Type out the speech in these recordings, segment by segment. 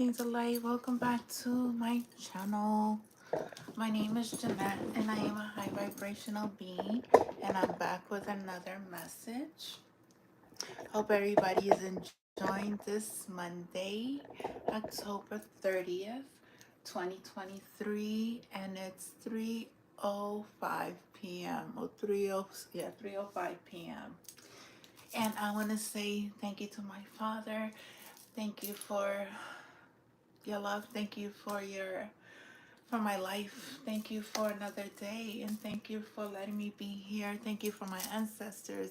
Greetings of light. Welcome back to my channel. My name is Jeanette and I am a high vibrational being, and I'm back with another message. Hope everybody is enjoying this Monday, October 30th, 2023, and it's 3:05 p.m. or 3:05 p.m. And I want to say thank you to my father. Thank you for your love. Thank you for my life. Thank you for another day, and thank you for letting me be here. Thank you for my ancestors,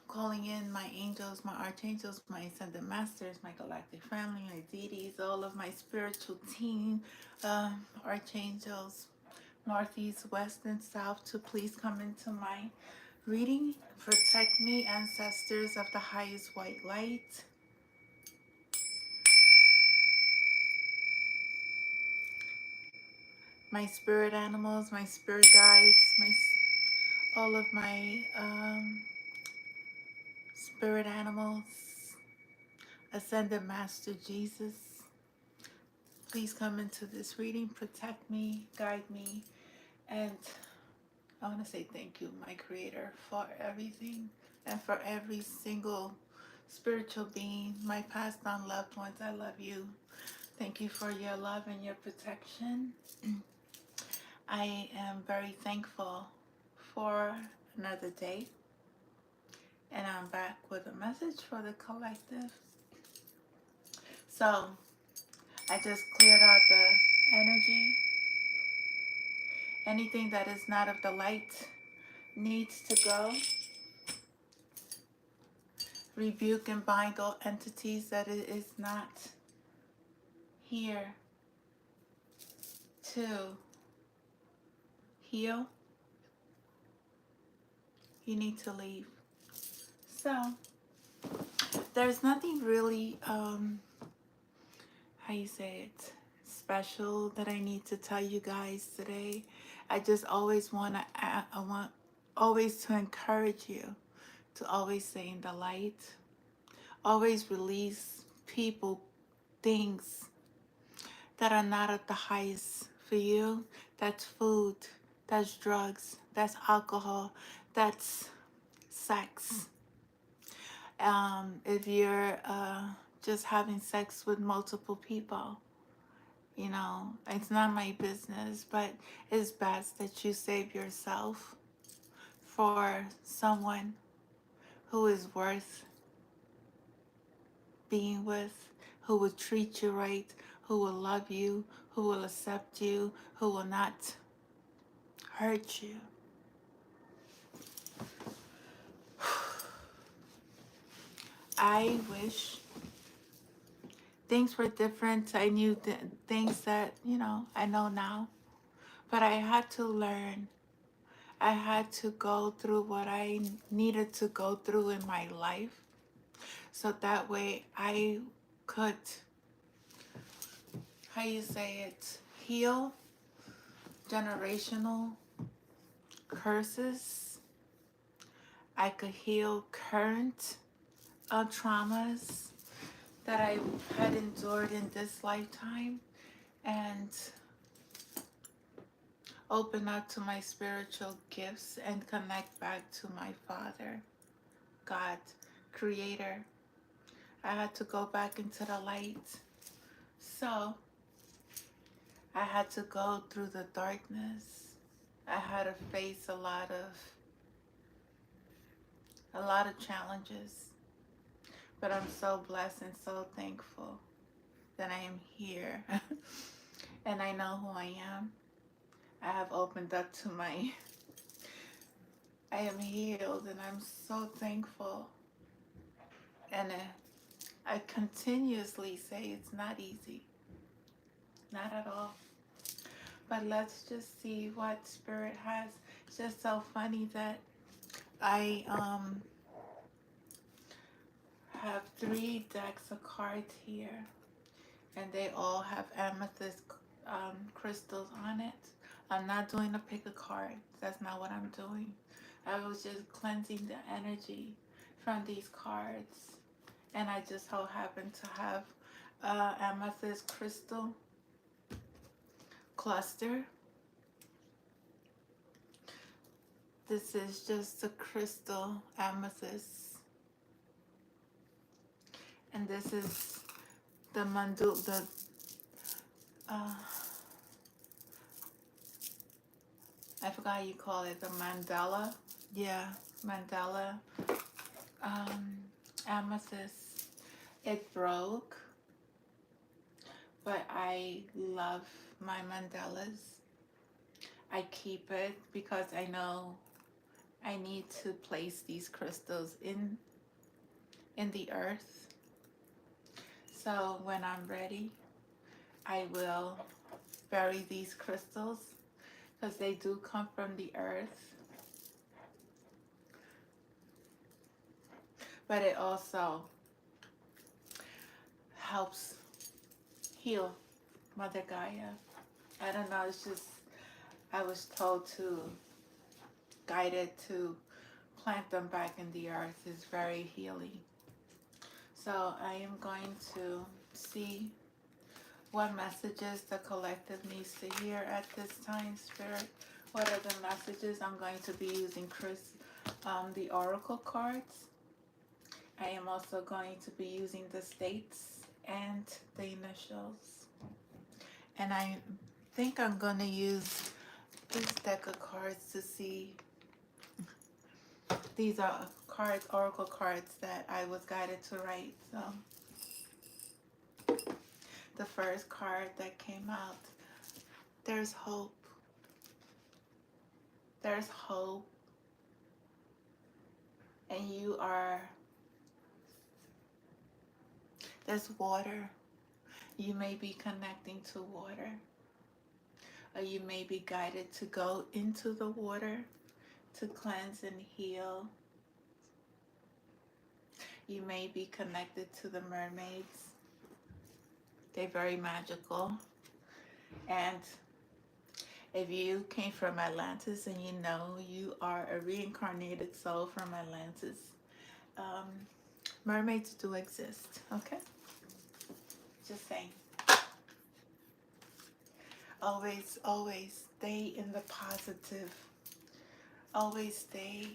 calling in my angels, my archangels, my ascended masters, my galactic family, my deities, all of my spiritual team, archangels, northeast, west, and south, to please come into my reading. Protect me, ancestors of the highest white light. My spirit animals, my spirit guides, all of my spirit animals, ascended master Jesus, please come into this reading, protect me, guide me, and I want to say thank you, my creator, for everything and for every single spiritual being, my past on loved ones. I love you. Thank you for your love and your protection. I am very thankful for another day. And I'm back with a message for the collective. So I just cleared out the energy. Anything that is not of the light needs to go. Rebuke and bind all entities that it is not here to heal. You need to leave. So there's nothing really, how you say it, special that I need to tell you guys today. I just always I want always to encourage you to always stay in the light, always release people, things that are not at the highest for you. That's food, that's drugs, that's alcohol, that's sex. If you're just having sex with multiple people, you know, it's not my business, but it's best that you save yourself for someone who is worth being with, who will treat you right, who will love you, who will accept you, who will not hurt you. I wish things were different. I knew things that, you know, I know now, but I had to learn. I had to go through what I needed to go through in my life, so that way I could, how you say it, heal generational curses. I could heal current traumas that I had endured in this lifetime, and open up to my spiritual gifts and connect back to my Father, God, Creator. I had to go back into the light. So I had to go through the darkness. I had to face a lot of challenges. But I'm so blessed and so thankful that I am here. And I know who I am. I have opened up to I am healed, and I'm so thankful. And I continuously say it's not easy. Not at all. But let's just see what Spirit has. It's just so funny that I have 3 decks of cards here, and they all have amethyst crystals on it. I'm not doing a pick a card. That's not what I'm doing. I was just cleansing the energy from these cards, and I just so happen to have amethyst crystal cluster. This is just a crystal amethyst, and this is the uh, I forgot how you call it, the mandala. Yeah, mandala um, amethyst. It broke, but I love my mandalas. I keep it because I know I need to place these crystals in the earth. So when I'm ready, I will bury these crystals because they do come from the earth. But it also helps heal Mother Gaia. I don't know, it's just, I was told to, guided to plant them back in the earth. Is very healing. So I am going to see what messages the collective needs to hear at this time, Spirit. What are the messages? I'm going to be using the oracle cards. I am also going to be using the states and the initials. And I think I'm going to use this deck of cards to see. These are cards, oracle cards that I was guided to write. So the first card that came out, there's hope. There's hope. And you are, there's water. You may be connecting to water. Or you may be guided to go into the water to cleanse and heal. You may be connected to the mermaids. They're very magical. And if you came from Atlantis and you know you are a reincarnated soul from Atlantis, mermaids do exist, okay? Just saying. Always, always stay in the positive. Always stay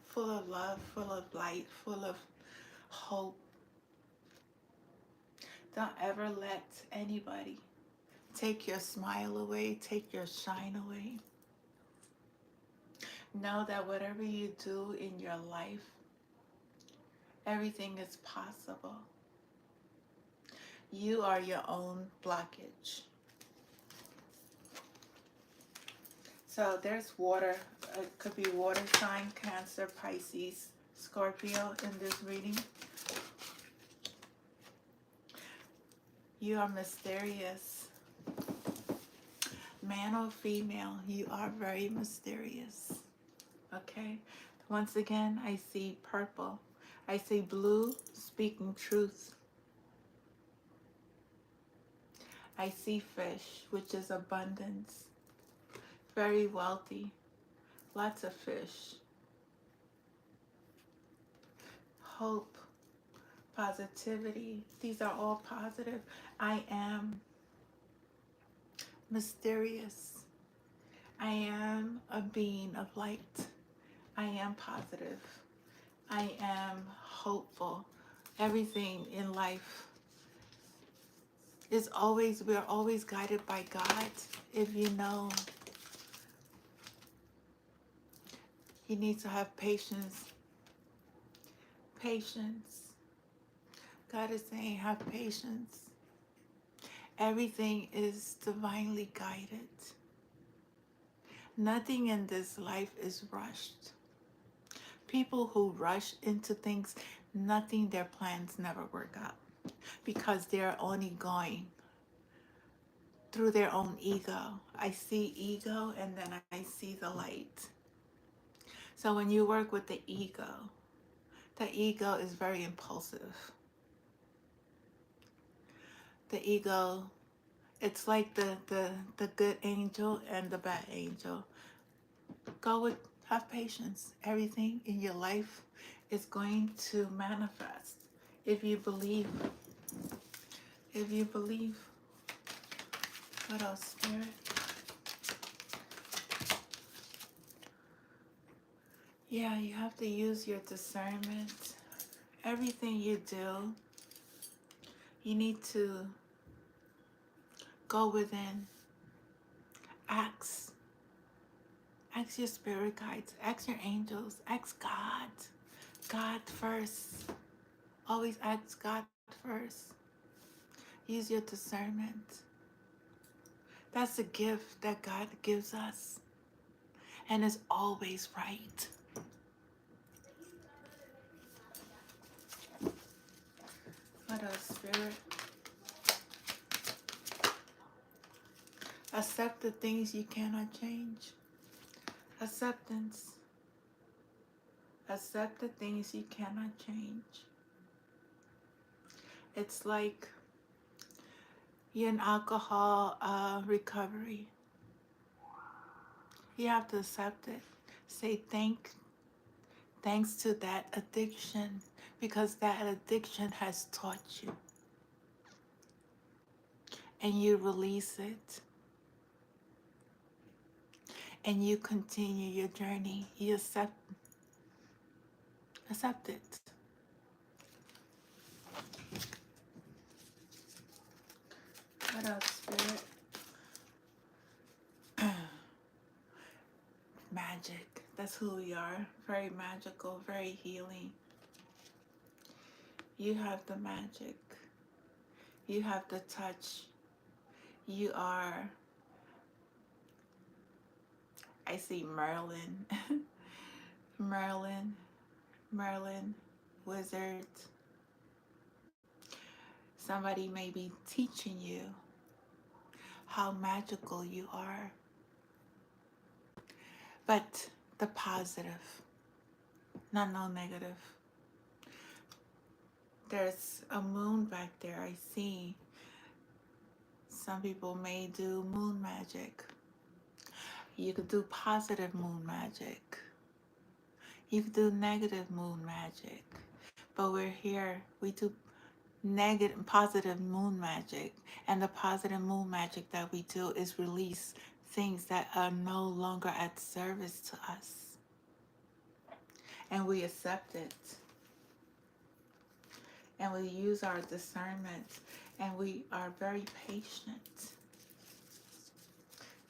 full of love, full of light, full of hope. Don't ever let anybody take your smile away, take your shine away. Know that whatever you do in your life, everything is possible. You are your own blockage. So there's water. It could be water sign, Cancer, Pisces, Scorpio in this reading. You are mysterious. Man or female, you are very mysterious. Okay? Once again, I see purple. I see blue, speaking truth. I see fish, which is abundance. Very wealthy. Lots of fish. Hope. Positivity. These are all positive. I am mysterious. I am a being of light. I am positive. I am hopeful. Everything in life is always, we're always guided by God. If you know, you need to have patience. Patience. God is saying, have patience. Everything is divinely guided. Nothing in this life is rushed. People who rush into things, nothing, their plans never work out because they're only going through their own ego. I see ego and then I see the light. So when you work with the ego is very impulsive. The ego, it's like the good angel and the bad angel. Have patience. Everything in your life is going to manifest if you believe. if you believe. What else, Spirit? Yeah, you have to use your discernment. Everything you do, you need to go within. Ask. Ask your spirit guides. Ask your angels. Ask God. God first. Always ask God first. Use your discernment. That's a gift that God gives us. And is always right. What else, Spirit? Accept the things you cannot change. Acceptance. Accept the things you cannot change. It's like you're in alcohol recovery. You have to accept it. Say thanks to that addiction, because that addiction has taught you. And you release it. And you continue your journey. You accept it. What else, Spirit? Magic. That's who we are. Very magical, very healing. You have the magic. You have the touch. You are, I see Merlin. Merlin, wizard. Somebody may be teaching you how magical you are. But the positive, not no negative. There's a moon back there. I see some people may do moon magic. You could do positive moon magic. You could do negative moon magic. But we're here, we do negative, positive moon magic. And the positive moon magic that we do is release things that are no longer at service to us. And we accept it. And we use our discernment. And we are very patient.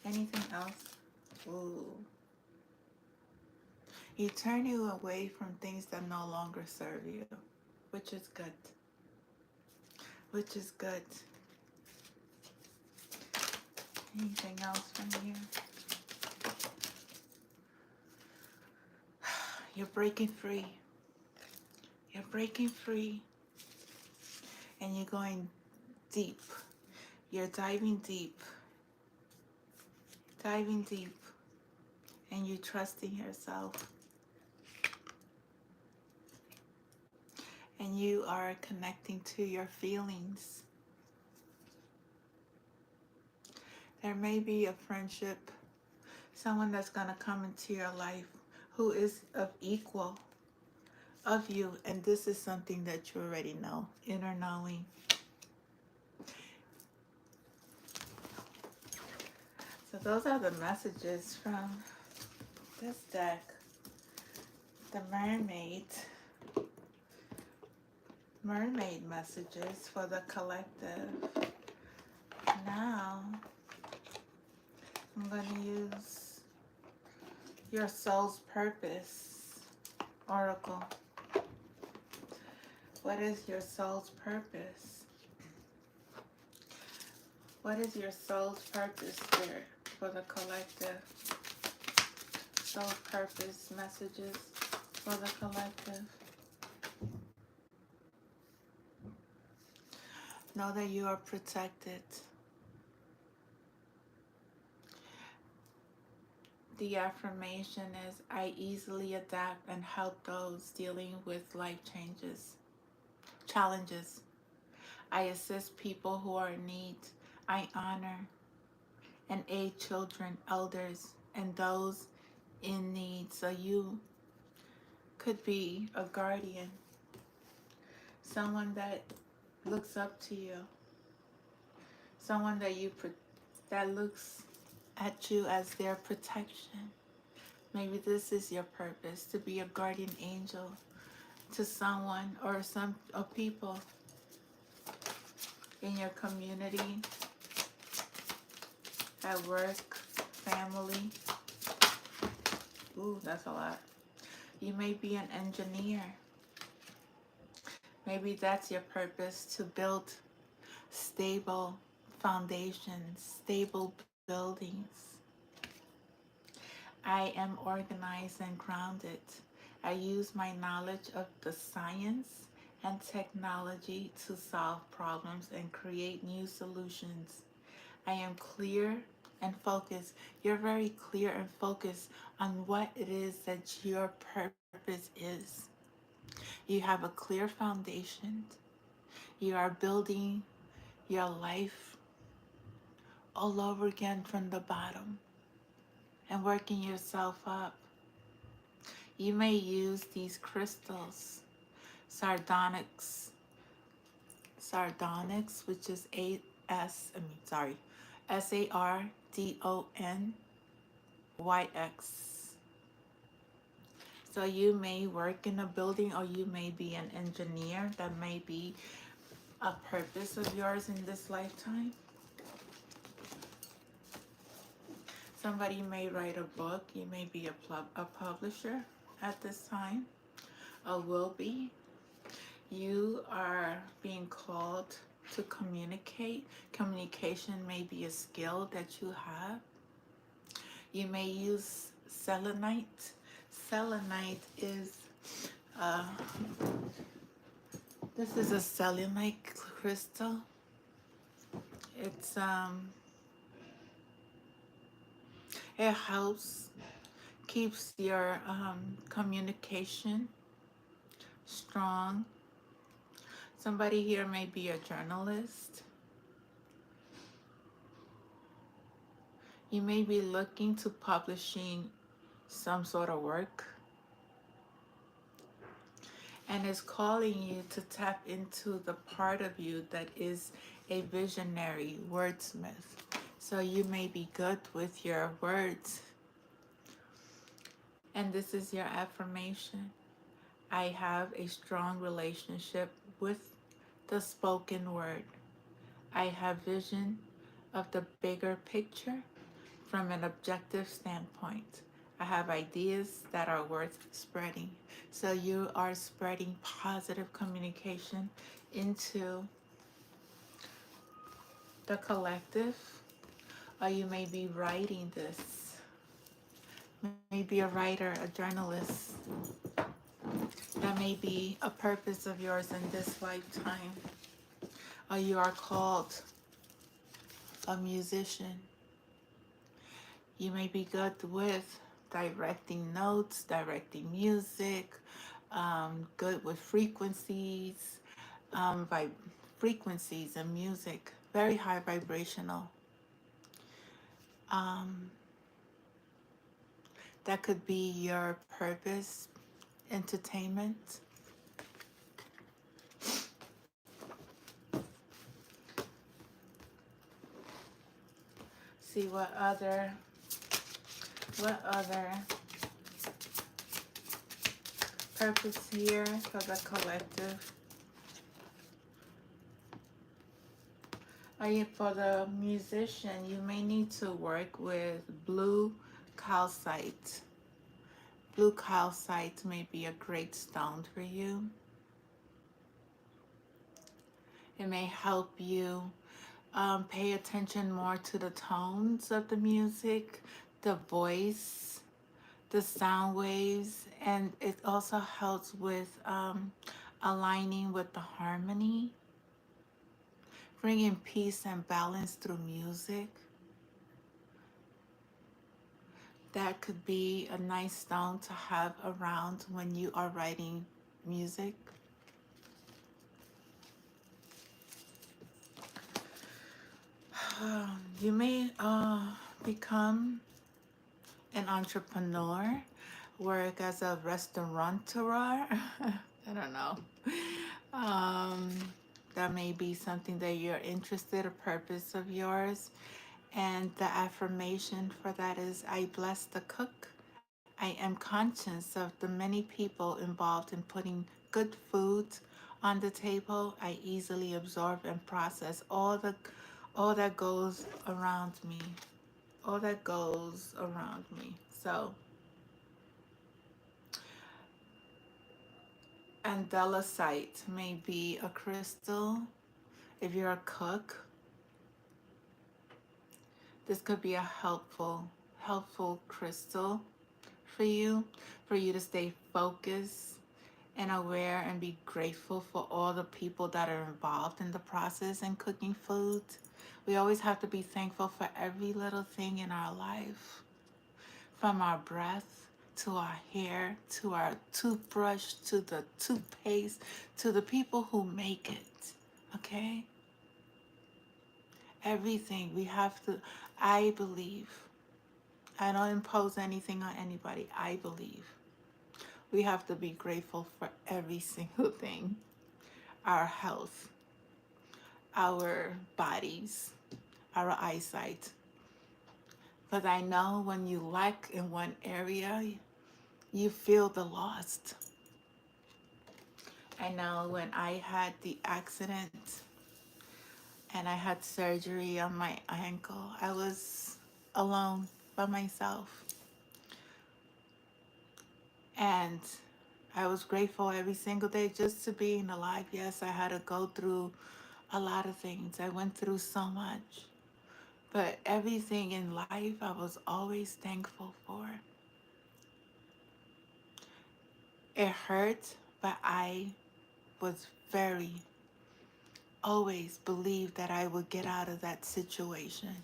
Anything else? Ooh. You turn you away from things that no longer serve you, which is good. Which is good. Anything else from here? You're breaking free. You're breaking free. And you're going deep. You're diving deep. Diving deep. And you're trusting yourself. And you are connecting to your feelings. There may be a friendship, someone that's going to come into your life who is of equal of you, and this is something that you already know, inner knowing. So those are the messages from this deck. The mermaid messages for the collective. Now I'm going to use your soul's purpose oracle. What is your soul's purpose? What is your soul's purpose, Spirit, for the collective? Soul purpose messages for the collective. Know that you are protected. The affirmation is, I easily adapt and help those dealing with life challenges. I assist people who are in need. I honor and aid children, elders, and those in need. So you could be a guardian, someone that looks up to you. someone that looks at you as their protection. Maybe this is your purpose, to be a guardian angel to someone or some people in your community, at work, family. Ooh, that's a lot. You may be an engineer. Maybe that's your purpose, to build stable foundations, stable buildings. I am organized and grounded. I use my knowledge of the science and technology to solve problems and create new solutions. I am clear and focused. You're very clear and focused on what it is that your purpose is. You have a clear foundation. You are building your life all over again from the bottom and working yourself up. You may use these crystals, sardonyx, which is SARDONYX. So you may work in a building, or you may be an engineer. That may be a purpose of yours in this lifetime. Somebody may write a book. You may be a publisher at this time, or will be. You are being called to communicate. Communication may be a skill that you have. You may use selenite. Selenite is, this is a selenite crystal. It's, it helps, keeps your communication strong. Somebody here may be a journalist. You may be looking to publishing some sort of work, and it's calling you to tap into the part of you that is a visionary wordsmith. So you may be good with your words. And this is your affirmation. I have a strong relationship with the spoken word. I have vision of the bigger picture from an objective standpoint. I have ideas that are worth spreading. So you are spreading positive communication into the collective, or you may be writing this. Maybe a writer, a journalist. That may be a purpose of yours in this lifetime. Or you are called a musician. You may be good with directing notes, directing music, good with frequencies, frequencies and music, very high vibrational. That could be your purpose, entertainment. See what other purpose here for the collective. For the musician, you may need to work with blue calcite. Blue calcite may be a great stone for you. It may help you pay attention more to the tones of the music, the voice, the sound waves, and it also helps with aligning with the harmony, bringing peace and balance through music. That could be a nice stone to have around when you are writing music. You may become an entrepreneur, work as a restaurateur. I don't know. That may be something that you're interested, a purpose of yours. And the affirmation for that is, I bless the cook. I am conscious of the many people involved in putting good food on the table. I easily absorb and process all that goes around me. All that goes around me. So, andalusite may be a crystal. If you're a cook, this could be a helpful crystal for you to stay focused and aware and be grateful for all the people that are involved in the process and cooking food. We always have to be thankful for every little thing in our life, from our breath to our hair to our toothbrush to the toothpaste to the people who make it. Okay? Everything we have to, I believe, I don't impose anything on anybody. I believe we have to be grateful for every single thing: our health, our bodies, our eyesight. Because I know when you lack in one area, you feel the lost. I know when I had the accident and I had surgery on my ankle, I was alone by myself. And I was grateful every single day just to being alive. Yes, I had to go through a lot of things. I went through so much. But everything in life I was always thankful for. It hurt, but I was always believed that I would get out of that situation.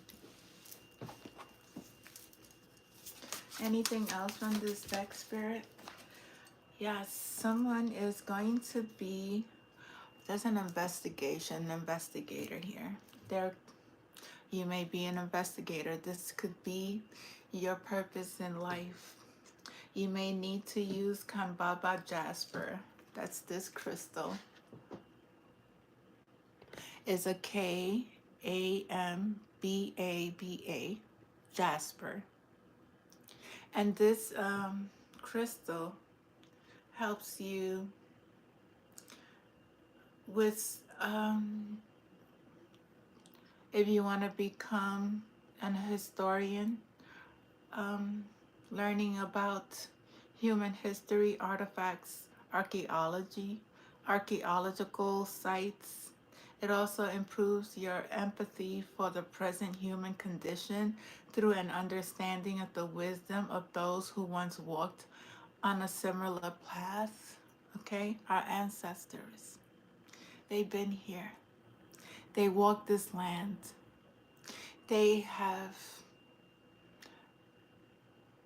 Anything else from this deck, Spirit? Yes, someone is going to be, there's an investigator here. There, you may be an investigator. This could be your purpose in life. You may need to use Kambaba Jasper. That's this crystal. It's a Kambaba, Jasper. And this crystal helps you with, if you want to become an historian, um, learning about human history, artifacts, archaeological sites. It also improves your empathy for the present human condition through an understanding of the wisdom of those who once walked on a similar path. Okay, our ancestors, they've been here. They walked this land. They have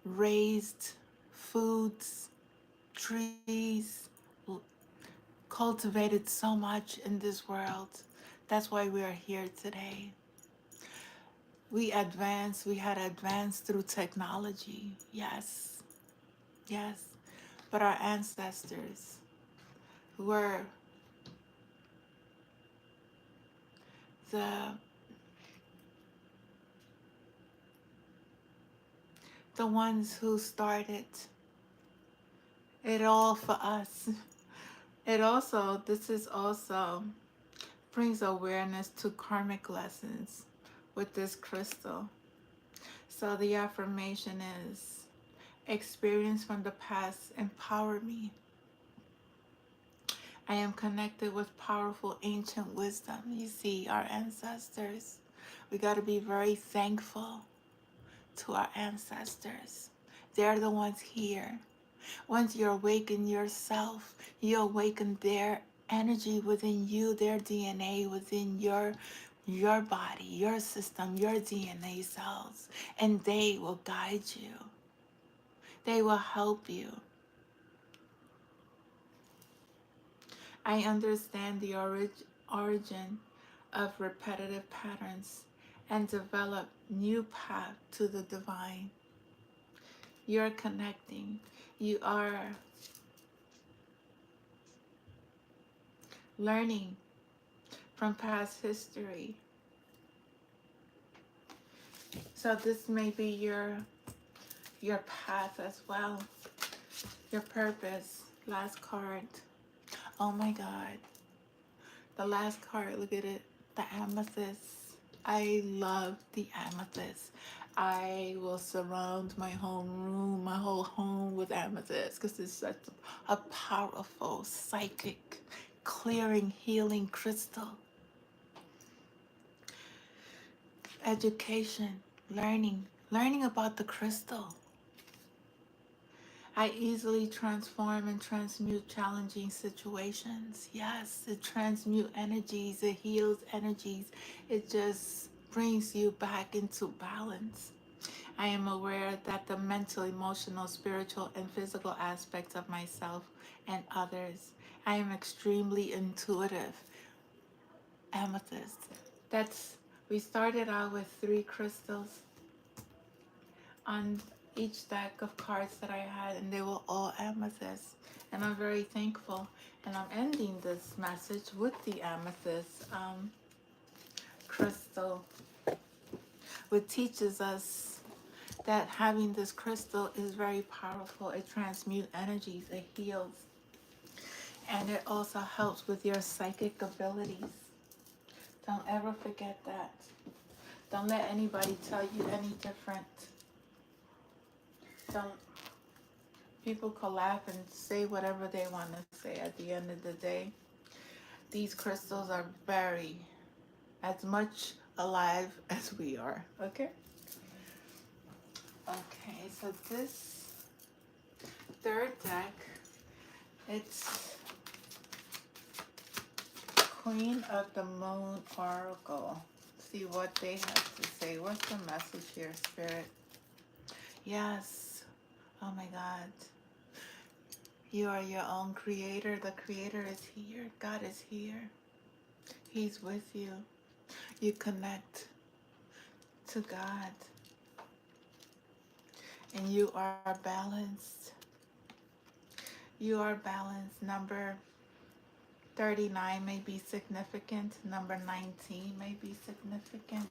raised foods, trees, cultivated so much in this world. That's why we are here today. We had advanced through technology. Yes, yes. But our ancestors were the ones who started it all for us. This is also brings awareness to karmic lessons with this crystal. So the affirmation is, experience from the past empower me. I am connected with powerful ancient wisdom. You see, our ancestors, we got to be very thankful to our ancestors. They're the ones here. Once you awaken yourself, you awaken their energy within you, their DNA within your body, your system, your DNA cells, and they will guide you. They will help you. I understand the origin of repetitive patterns and develop new path to the divine. You're connecting. You are learning from past history. So this may be your path as well, your purpose. Last card. Oh my God. The last card, look at it. The amethyst. I love the amethyst. I will surround my home room, my whole home with amethyst because it's such a powerful, psychic, clearing, healing crystal. Education, learning about the crystal. I easily transform and transmute challenging situations. Yes, it transmutes energies, it heals energies, it just brings you back into balance. I am aware that the mental, emotional, spiritual, and physical aspects of myself and others. I am extremely intuitive. Amethyst. That's we started out with 3 crystals on each deck of cards that I had, and they were all amethyst. And I'm very thankful. And I'm ending this message with the amethyst crystal, which teaches us that having this crystal is very powerful. It transmutes energies, it heals, and it also helps with your psychic abilities. Don't ever forget that. Don't let anybody tell you any different. Don't People can laugh and say whatever they want to say. At the end of the day, these crystals are very as much alive as we are. Okay? Okay, so this third deck, it's Queen of the Moon Oracle. See what they have to say. What's the message here, Spirit? Yes. Oh my God. You are your own creator. The creator is here. God is here. He's with you. You connect to God. And you are balanced. You are balanced. Number 39 may be significant. Number 19 may be significant.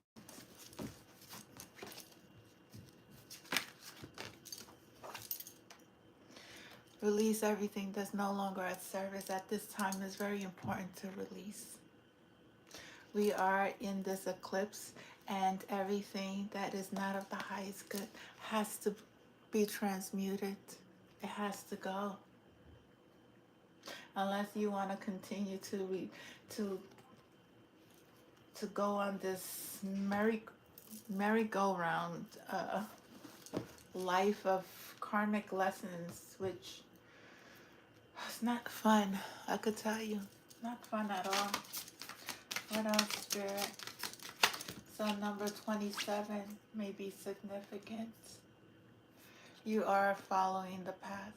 Release everything that's no longer at service at this time. Is very important to release. We are in this eclipse, and everything that is not of the highest good has to be transmuted. It has to go. Unless you want to continue to go on this merry-go-round life of karmic lessons, which is not fun. I could tell you, not fun at all. What else, Spirit? So number 27 may be significant. You are following the path.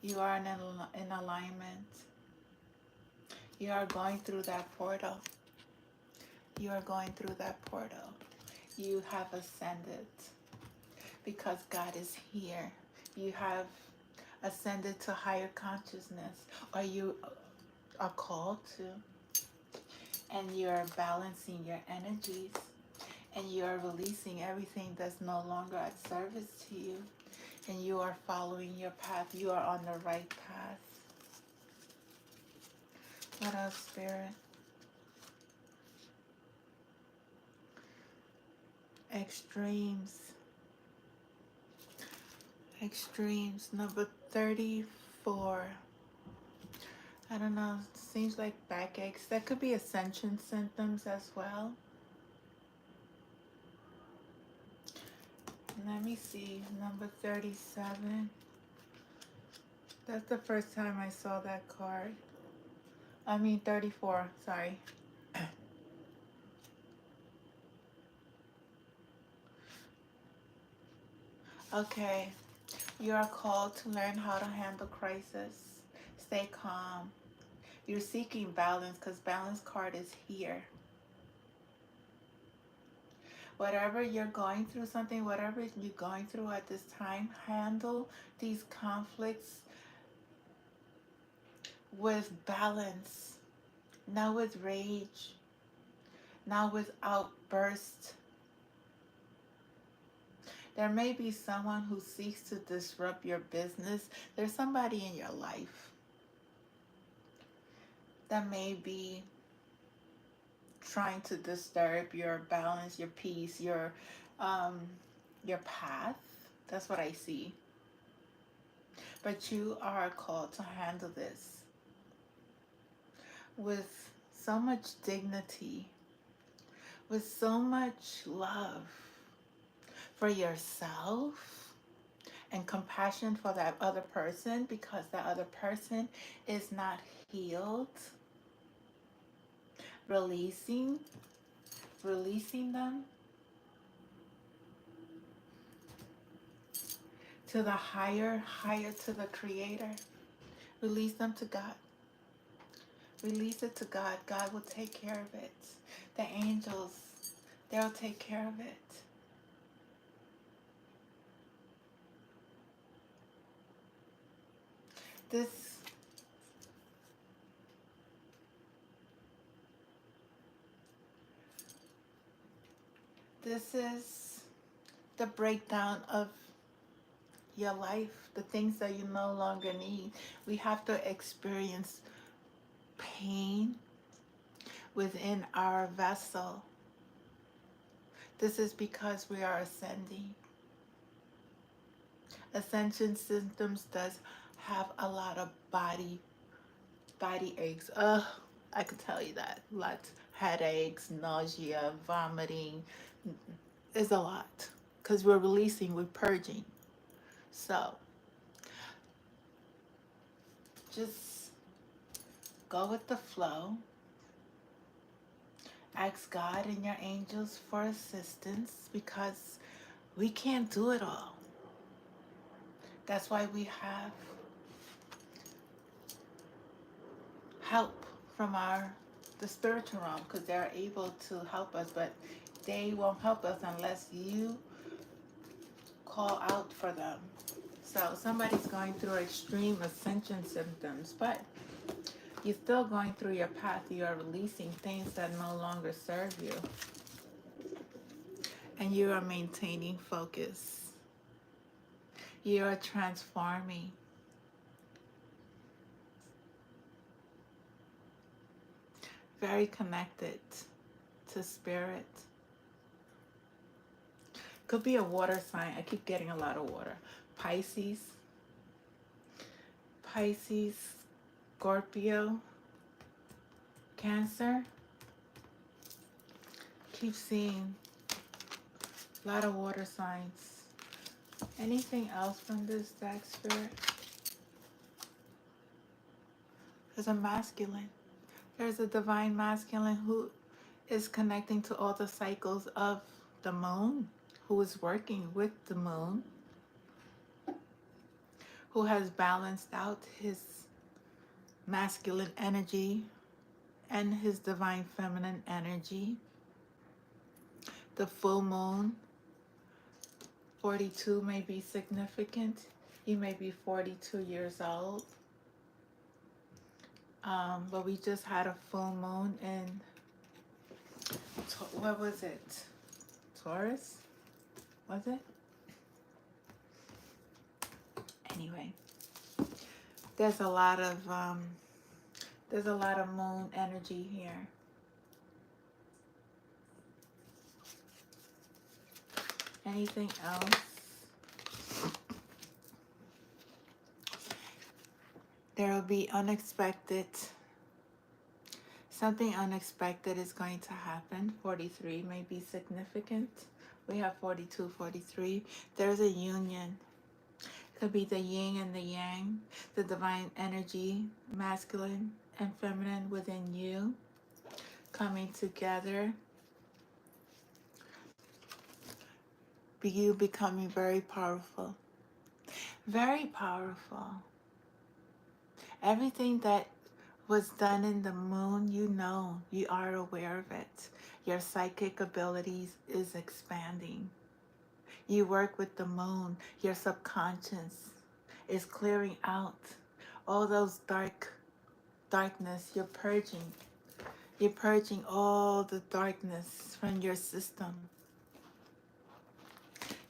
You are in alignment. You are going through that portal. You are going through that portal. You have ascended because God is here. You have ascended to higher consciousness, or you are called to, and you are balancing your energies, and you are releasing everything that's no longer at service to you, and you are following your path. You are on the right path. What else, Spirit? Extremes. Extremes. Number 34. I don't know. Seems like backaches. That could be ascension symptoms as well. Let me see. Number 37. That's the first time I saw that card. I mean 34. Sorry. Okay. You are called to learn how to handle crisis. Stay calm. You're seeking balance because balance card is here. Whatever you're going through, whatever you're going through at this time, handle these conflicts with balance not with rage, not with outbursts. There may be someone who seeks to disrupt your business. There's somebody in your life that may be trying to disturb your balance, your peace, um, your path. That's what I see. But you are called to handle this with so much dignity, with so much love for yourself and compassion for that other person, because that other person is not healed. Releasing, releasing them to the higher to the Creator. Release them to God. Release it to God. God will take care of it. The angels, they'll take care of it. This this is the breakdown of your life, the things that you no longer need. We have to experience pain within our vessel. This is because we are ascending. Ascension symptoms does have a lot of body aches. I could tell you that. Lots headaches, nausea, vomiting. It's a lot because we're releasing, we're purging. So just go with the flow. Ask God and your angels for assistance because we can't do it all. That's why we have help from the spiritual realm, because they're able to help us, but they won't help us unless you call out for them. So somebody's going through extreme ascension symptoms, but you're still going through your path. You are releasing things that no longer serve you, and you are maintaining focus. You are transforming. Very connected to spirit. Could be a water sign. I keep getting a lot of water. Pisces, Scorpio, Cancer. Keep seeing a lot of water signs. Anything else from this deck, Spirit? There's a masculine. There's a divine masculine who is connecting to all the cycles of the moon, who is working with the moon, who has balanced out his masculine energy and his divine feminine energy. The full moon, 42 may be significant. You may be 42 years old. But we just had a full moon in, what was it? Taurus? Was it? Anyway, there's a lot of moon energy here. Anything else? There will be something unexpected is going to happen. 43 may be significant. We have 42, 43. There's a union. Could be the yin and the yang, the divine energy, masculine and feminine within you, coming together. You becoming very powerful. Very powerful. Everything that was done in the moon, you are aware of it. Your psychic abilities is expanding. You work with the moon. Your subconscious is clearing out all those darkness. You're purging. You're purging all the darkness from your system.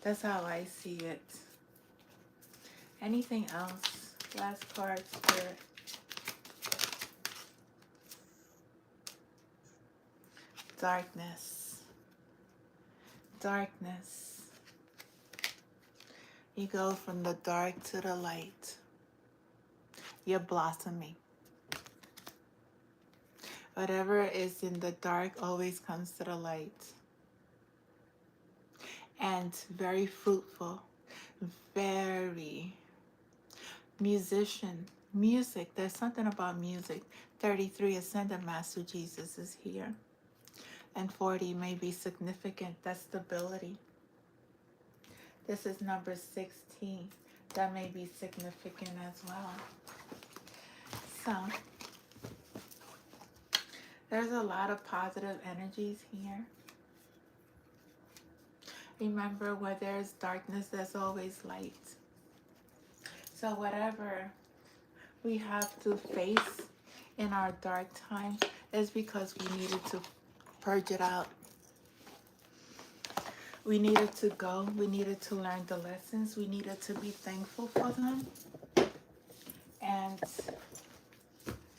That's how I see it. Anything else? Last card, Spirit. Darkness. Darkness. You go from the dark to the light. You're blossoming. Whatever is in the dark always comes to the light. And very fruitful. Very musician. Music. There's something about music. 33, Ascended Master Jesus is here. And 40 may be significant. That's stability. This is number 16. That may be significant as well. So, there's a lot of positive energies here. Remember, where there's darkness, there's always light. So whatever we have to face in our dark times is because we needed to purge it out. We needed to go. We needed to learn the lessons. We needed to be thankful for them and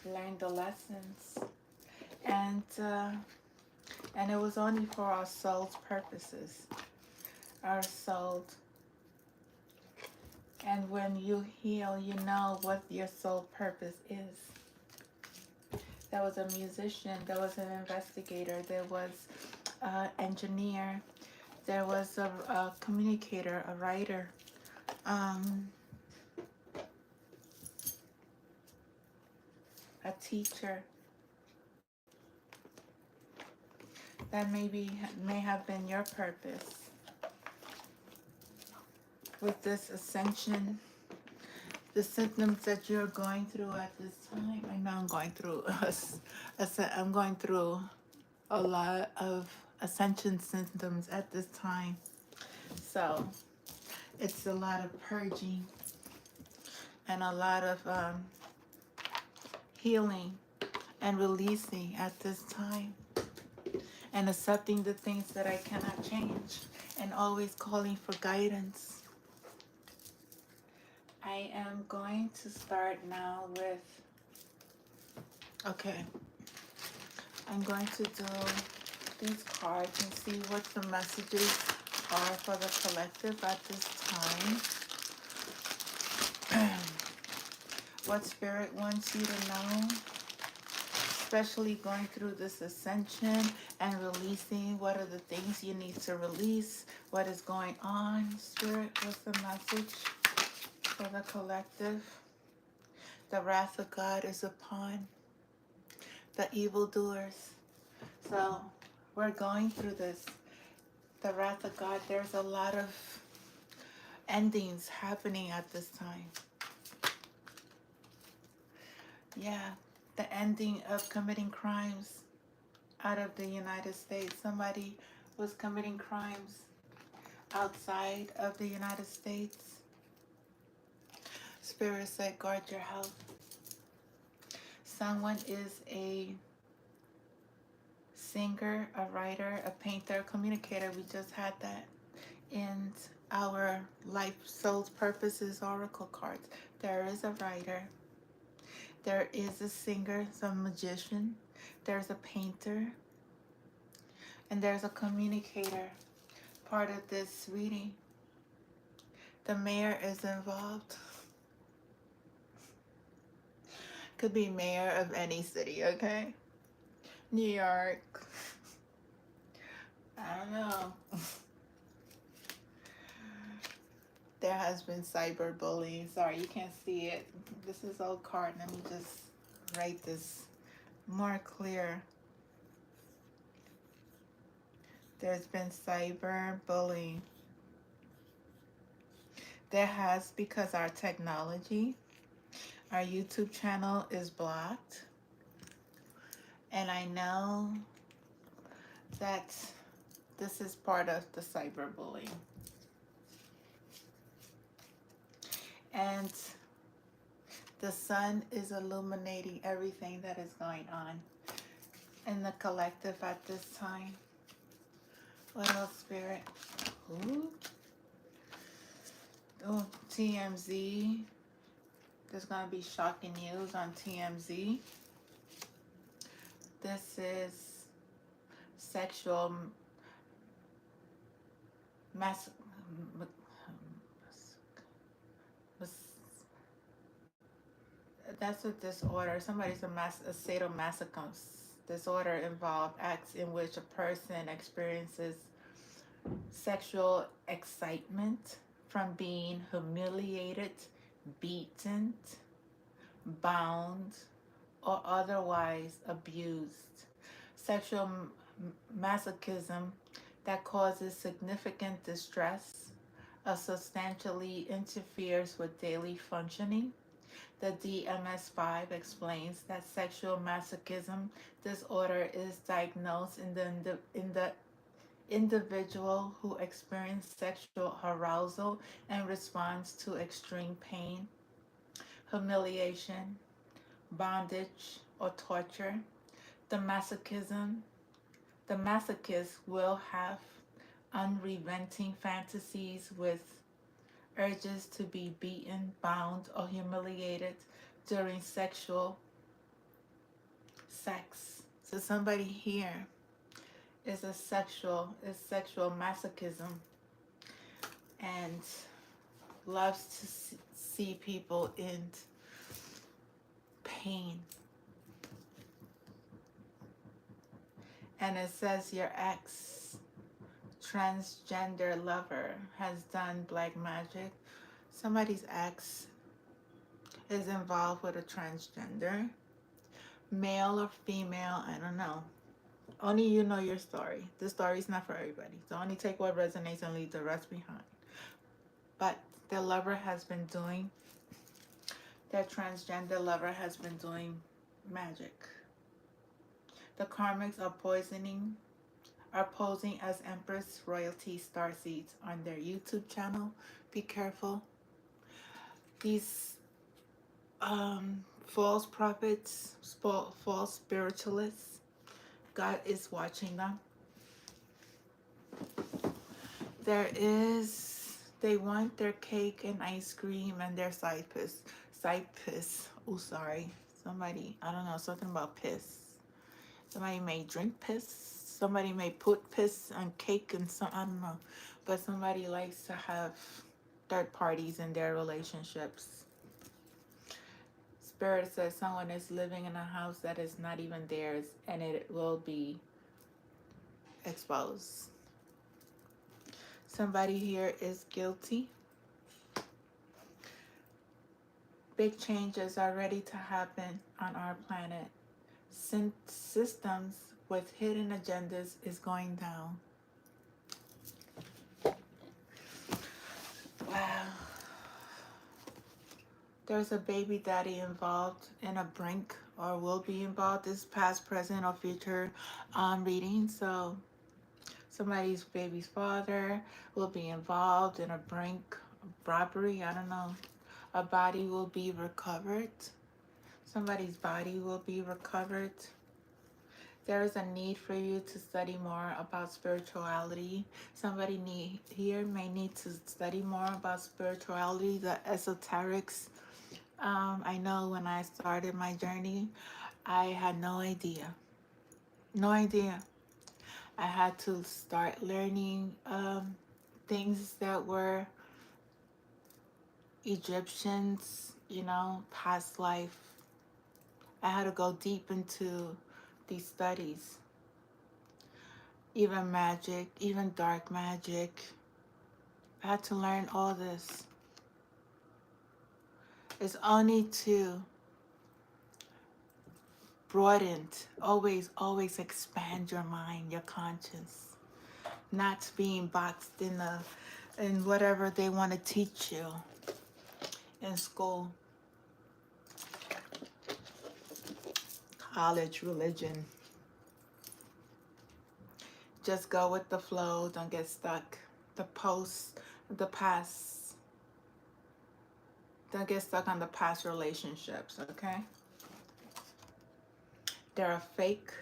learn the lessons. And it was only for our soul's purposes. Our soul. And when you heal, you know what your soul purpose is. There was a musician, there was an investigator, there was an engineer, there was a communicator, a writer, a teacher. That may have been your purpose with this ascension. The symptoms that you're going through at this time. I know I'm going through a lot of ascension symptoms at this time. So it's a lot of purging and a lot of healing and releasing at this time, and accepting the things that I cannot change, and always calling for guidance. I am going to start now with, okay, I'm going to do these cards and see what the messages are for the collective at this time. What Spirit wants you to know, especially going through this ascension and releasing. What are the things you need to release? What is going on? Spirit, what's the message for the collective? The wrath of God is upon the evildoers. So we're going through this. The wrath of God, there's a lot of endings happening at this time. Yeah, the ending of committing crimes out of the United States. Somebody was committing crimes outside of the United States. Spirit said, guard your health. Someone is a singer, a writer, a painter, a communicator. We just had that in our Life Soul's Purposes Oracle cards. There is a writer. There is a singer, some magician. There's a painter. And there's a communicator. Part of this reading. The mayor is involved. Could be mayor of any city, okay? New York. I don't know. There has been cyberbullying. Sorry, you can't see it. This is old card. Let me just write this more clear. There's been cyberbullying. There has, because our technology, our YouTube channel is blocked. And I know that this is part of the cyberbullying. And the sun is illuminating everything that is going on. in the collective at this time. What else, Spirit? Ooh. Oh, TMZ. There's going to be shocking news on TMZ. This is sexual mass. That's a disorder. Somebody's a sadomasochism disorder involved acts in which a person experiences sexual excitement from being humiliated, beaten, bound, or otherwise abused. Sexual masochism that causes significant distress or substantially interferes with daily functioning. The DMS-5 explains that sexual masochism disorder is diagnosed in the individual who experiences sexual arousal and responds to extreme pain, humiliation, bondage, or torture. The masochism, the masochist will have unrelenting fantasies with urges to be beaten, bound, or humiliated during sexual sex. So somebody here is sexual masochism and loves to see people in pain. And it says your ex transgender lover has done black magic. Somebody's ex is involved with a transgender, male or female, I don't know. Only you know your story. This story is not for everybody. So only take what resonates and leave the rest behind. But their lover has been doing, their transgender lover has been doing magic. The karmics are posing as Empress Royalty Starseeds on their YouTube channel. Be careful. These false prophets, false spiritualists, God is watching them. They want their cake and ice cream and their side piss. Oh, sorry. Somebody, I don't know, something about piss. Somebody may drink piss. Somebody may put piss on cake and some, I don't know. But somebody likes to have third parties in their relationships. Spirit says someone is living in a house that is not even theirs and it will be exposed. Somebody here is guilty. Big changes are ready to happen on our planet. Systems with hidden agendas is going down. Wow. There's a baby daddy involved in a brink or will be involved. This past, present, or future reading. So somebody's baby's father will be involved in a brink robbery. I don't know. A body will be recovered. Somebody's body will be recovered. There is a need for you to study more about spirituality. Somebody may need to study more about spirituality, the esoterics. I know when I started my journey, I had no idea. No idea. I had to start learning things that were Egyptians, past life. I had to go deep into these studies. Even magic, even dark magic. I had to learn all this. It's only to broaden, always expand your mind, your conscience. Not being boxed in whatever they want to teach you in school, college, religion. Just go with the flow. Don't get stuck. The past. Don't get stuck on the past relationships, okay? They're a fake.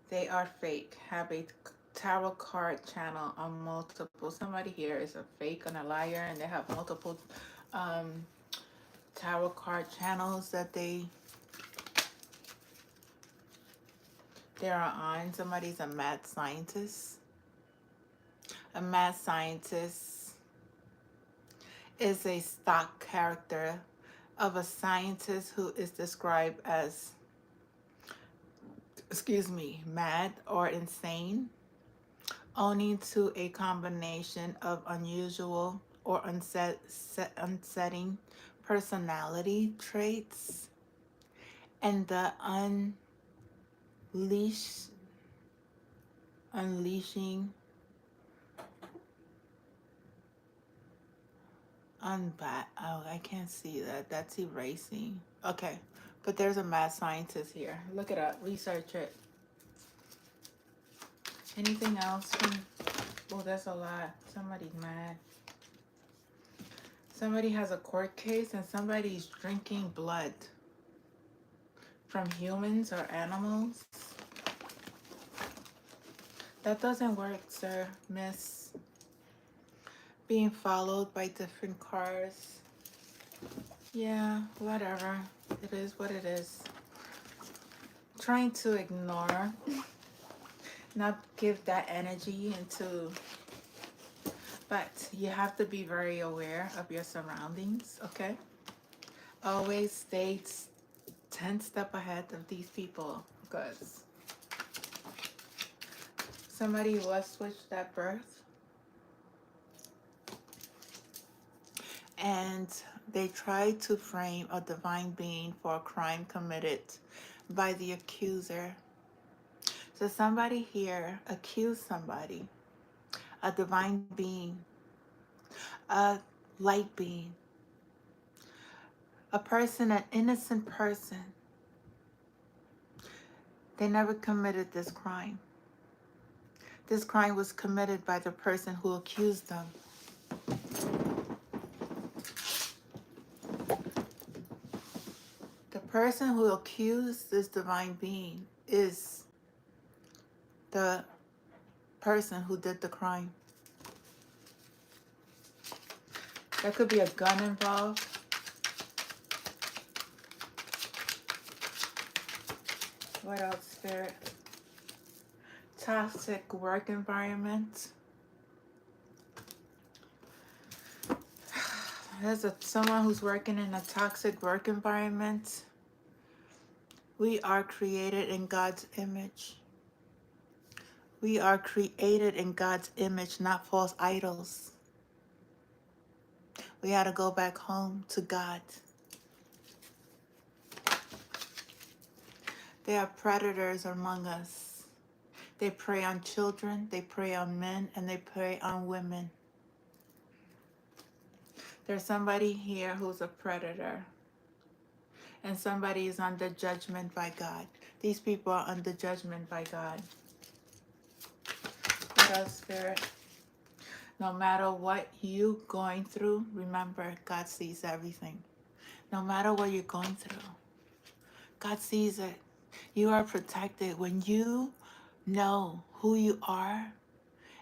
They are fake. Have a tarot card channel on multiple. Somebody here is a fake and a liar, and they have multiple um, tarot card channels that they are on. Somebody's a mad scientist. A mad scientist is a stock character of a scientist who is described as, mad or insane, owning to a combination of unusual or unsetting personality traits and the unleash unleashing oh, I can't see that. That's erasing. Okay. But there's a mad scientist here. Look it up. Research it. Anything else? Oh, that's a lot. Somebody's mad. Somebody has a court case and somebody's drinking blood from humans or animals. That doesn't work, sir, miss. Being followed by different cars. Yeah, whatever. It is what it is. Trying to ignore, not give that energy into, but you have to be very aware of your surroundings, okay? Always stay 10 steps ahead of these people, because somebody was switched at birth and they tried to frame a divine being for a crime committed by the accuser. So somebody here accused somebody, a divine being, a light being, a person, an innocent person. They never committed this crime. This crime was committed by the person who accused them. The person who accused this divine being is the person who did the crime. There could be a gun involved. What else, Spirit? Toxic work environment. There's someone who's working in a toxic work environment. We are created in God's image. We are created in God's image, not false idols. We got to go back home to God. There are predators among us. They prey on children, they prey on men, and they prey on women. There's somebody here who's a predator. And somebody is under judgment by God. These people are under judgment by God. What else, Spirit? No matter what you're going through, remember, God sees everything. No matter what you're going through, God sees it. You are protected when you know who you are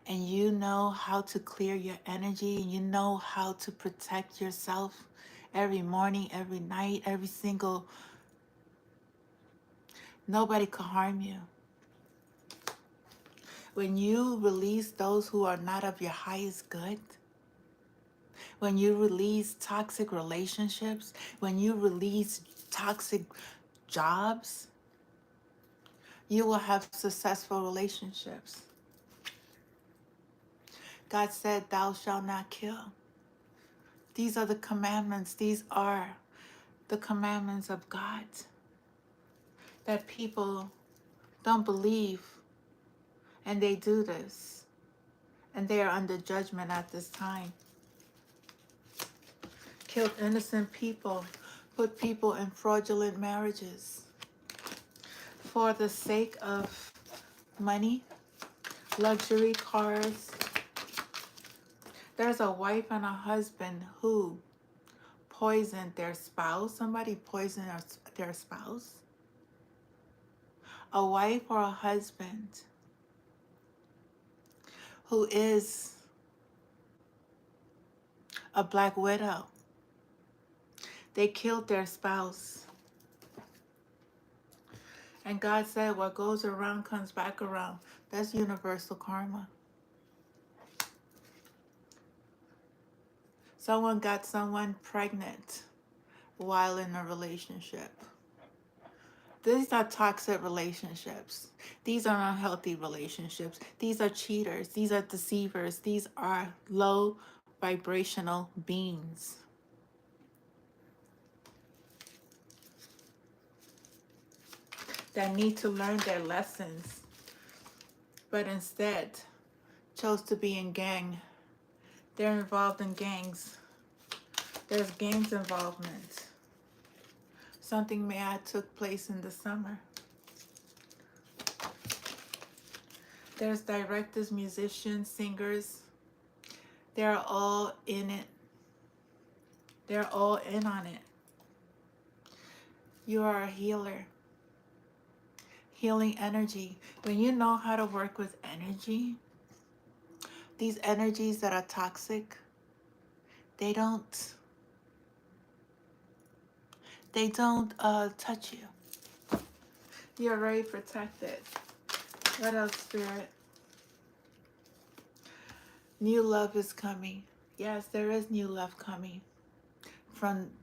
and you know how to clear your energy and you know how to protect yourself every morning, every night, every single. Nobody can harm you. When you release those who are not of your highest good, when you release toxic relationships, when you release toxic jobs, you will have successful relationships. God said, "Thou shalt not kill." These are the commandments. These are the commandments of God that people don't believe, and they do this, and they are under judgment at this time. Killed innocent people, put people in fraudulent marriages for the sake of money, luxury cars. There's a wife and a husband who poisoned their spouse. Somebody poisoned their spouse. a wife or a husband who is a black widow. They killed their spouse. And God said, what goes around comes back around. That's universal karma. Someone got someone pregnant while in a relationship. These are toxic relationships. These are unhealthy relationships. These are cheaters. These are deceivers. These are low vibrational beings that need to learn their lessons, but instead chose to be in gang. They're involved in gangs. There's gangs involvement. Something may have took place in the summer. There's directors, musicians, singers. They're all in it. They're all in on it. You are a healer. Healing energy. When you know how to work with energy, these energies that are toxic, they don't touch you. You're very protected. What else, Spirit? New love is coming. Yes, there is new love coming.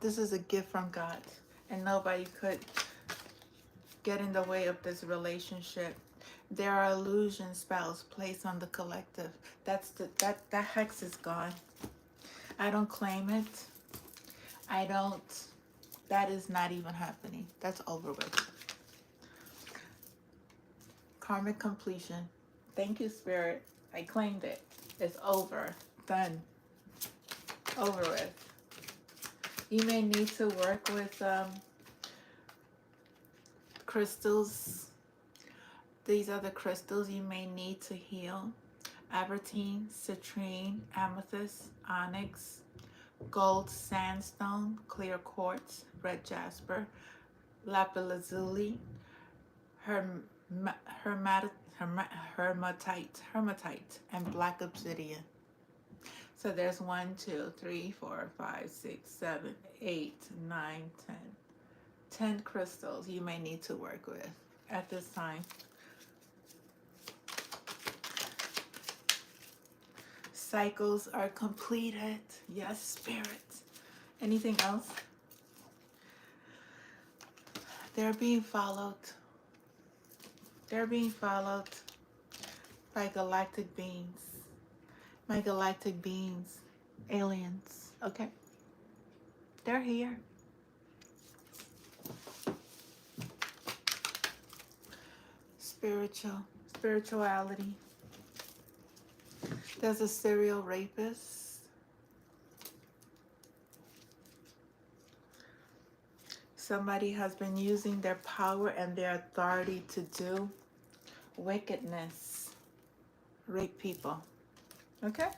This is a gift from God, and nobody could get in the way of this relationship. There are illusion spells placed on the collective. That hex is gone. I don't claim it. I don't. That is not even happening. That's over with. Karmic completion. Thank you, Spirit. I claimed it. It's over. Done. Over with. You may need to work with crystals. These are the crystals you may need to heal. Abertine, citrine, amethyst, onyx, gold sandstone, clear quartz, red jasper, lapis lazuli, hematite, and black obsidian. So there's 1, 2, 3, 4, 5, 6, 7, 8, 9, 10. 10 crystals you may need to work with at this time. Cycles are completed. Yes, Spirit. Anything else? They're being followed. They're being followed by galactic beings. My galactic beings. Aliens. Okay? They're here. Spirituality. There's a serial rapist. Somebody has been using their power and their authority to do wickedness. Rape people. Okay?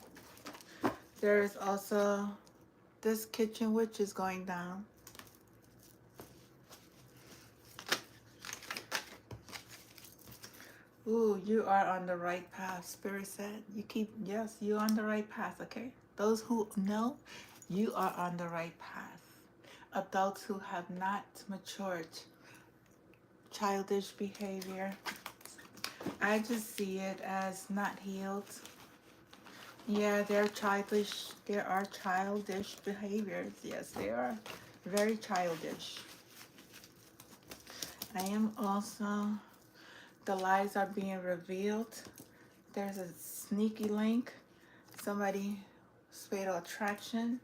There is also this kitchen witch is going down. Ooh, you are on the right path, Spirit said. Yes, you're on the right path, okay? Those who know, you are on the right path. Adults who have not matured, childish behavior. I just see it as not healed. Yeah, they're childish. There are childish behaviors. Yes, they are very childish. I am also, the lies are being revealed. There's a sneaky link. Somebody, fatal attraction,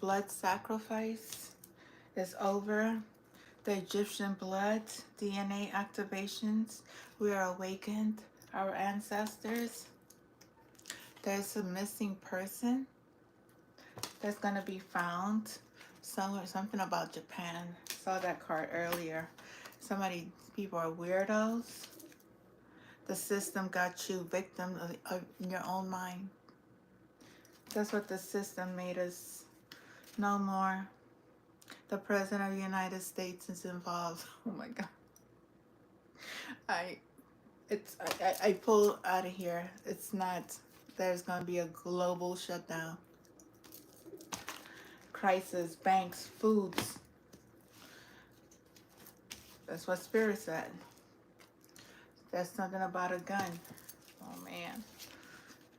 blood sacrifice is over. The Egyptian blood, DNA activations. We are awakened. Our ancestors. There's a missing person that's going to be found. Something about Japan. Saw that card earlier. People are weirdos. The system got you victim of your own mind. That's what the system made us. No more. The President of the United States is involved. Oh my God. I I pull out of here. It's not. There's going to be a global shutdown, crisis, banks, foods. That's what Spirit said. There's something about a gun. Oh man,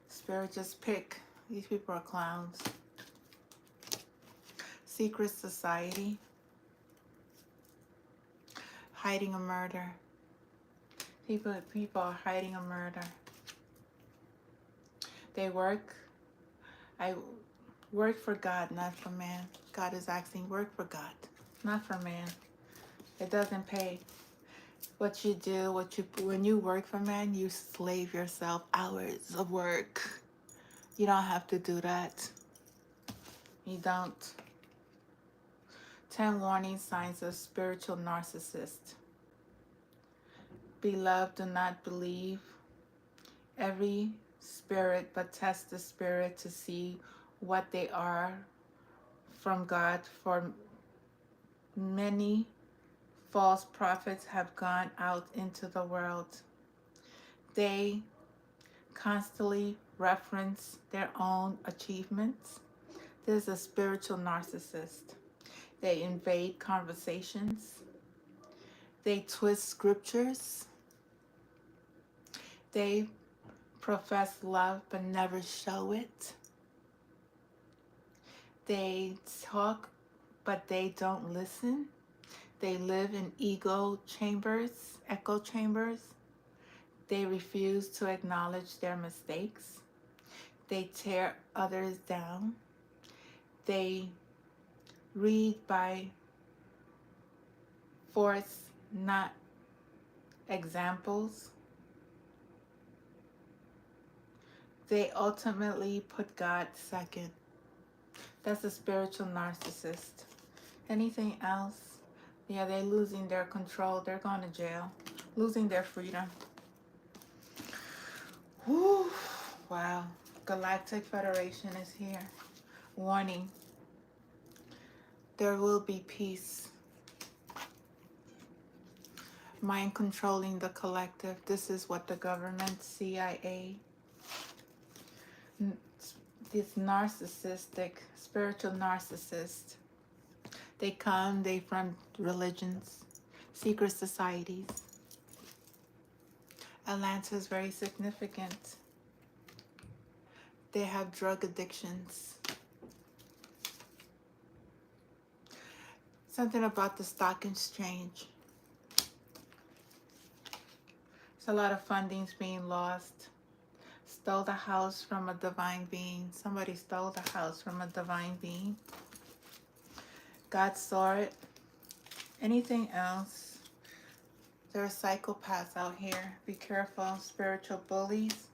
Spirit just pick. These people are clowns. Secret society, hiding a murder. People are hiding a murder. They work. I work for God, not for man. God is asking, work for God, not for man. It doesn't pay. What you do, when you work for man, you slave yourself hours of work. You don't have to do that. You don't. 10 warning signs of spiritual narcissist. Beloved, do not believe every spirit, but test the spirit to see what they are from God. For many false prophets have gone out into the world. They constantly reference their own achievements. There's a spiritual narcissist. They invade conversations. They twist scriptures. They profess love but never show it. They talk but they don't listen. They live in ego chambers, echo chambers. They refuse to acknowledge their mistakes. They tear others down. They read by force, not examples. They ultimately put God second. That's a spiritual narcissist. Anything else? Yeah, they're losing their control. They're going to jail. Losing their freedom. Whew. Wow. Galactic Federation is here. Warning. There will be peace. Mind controlling the collective. This is what the government, CIA, this narcissistic, spiritual narcissist, they come, they from religions, secret societies. Atlanta is very significant. They have drug addictions. Something about the stock exchange. There's a lot of fundings being lost. Stole the house from a divine being. Somebody stole the house from a divine being. God saw it. Anything else? There are psychopaths out here. Be careful. Spiritual bullies.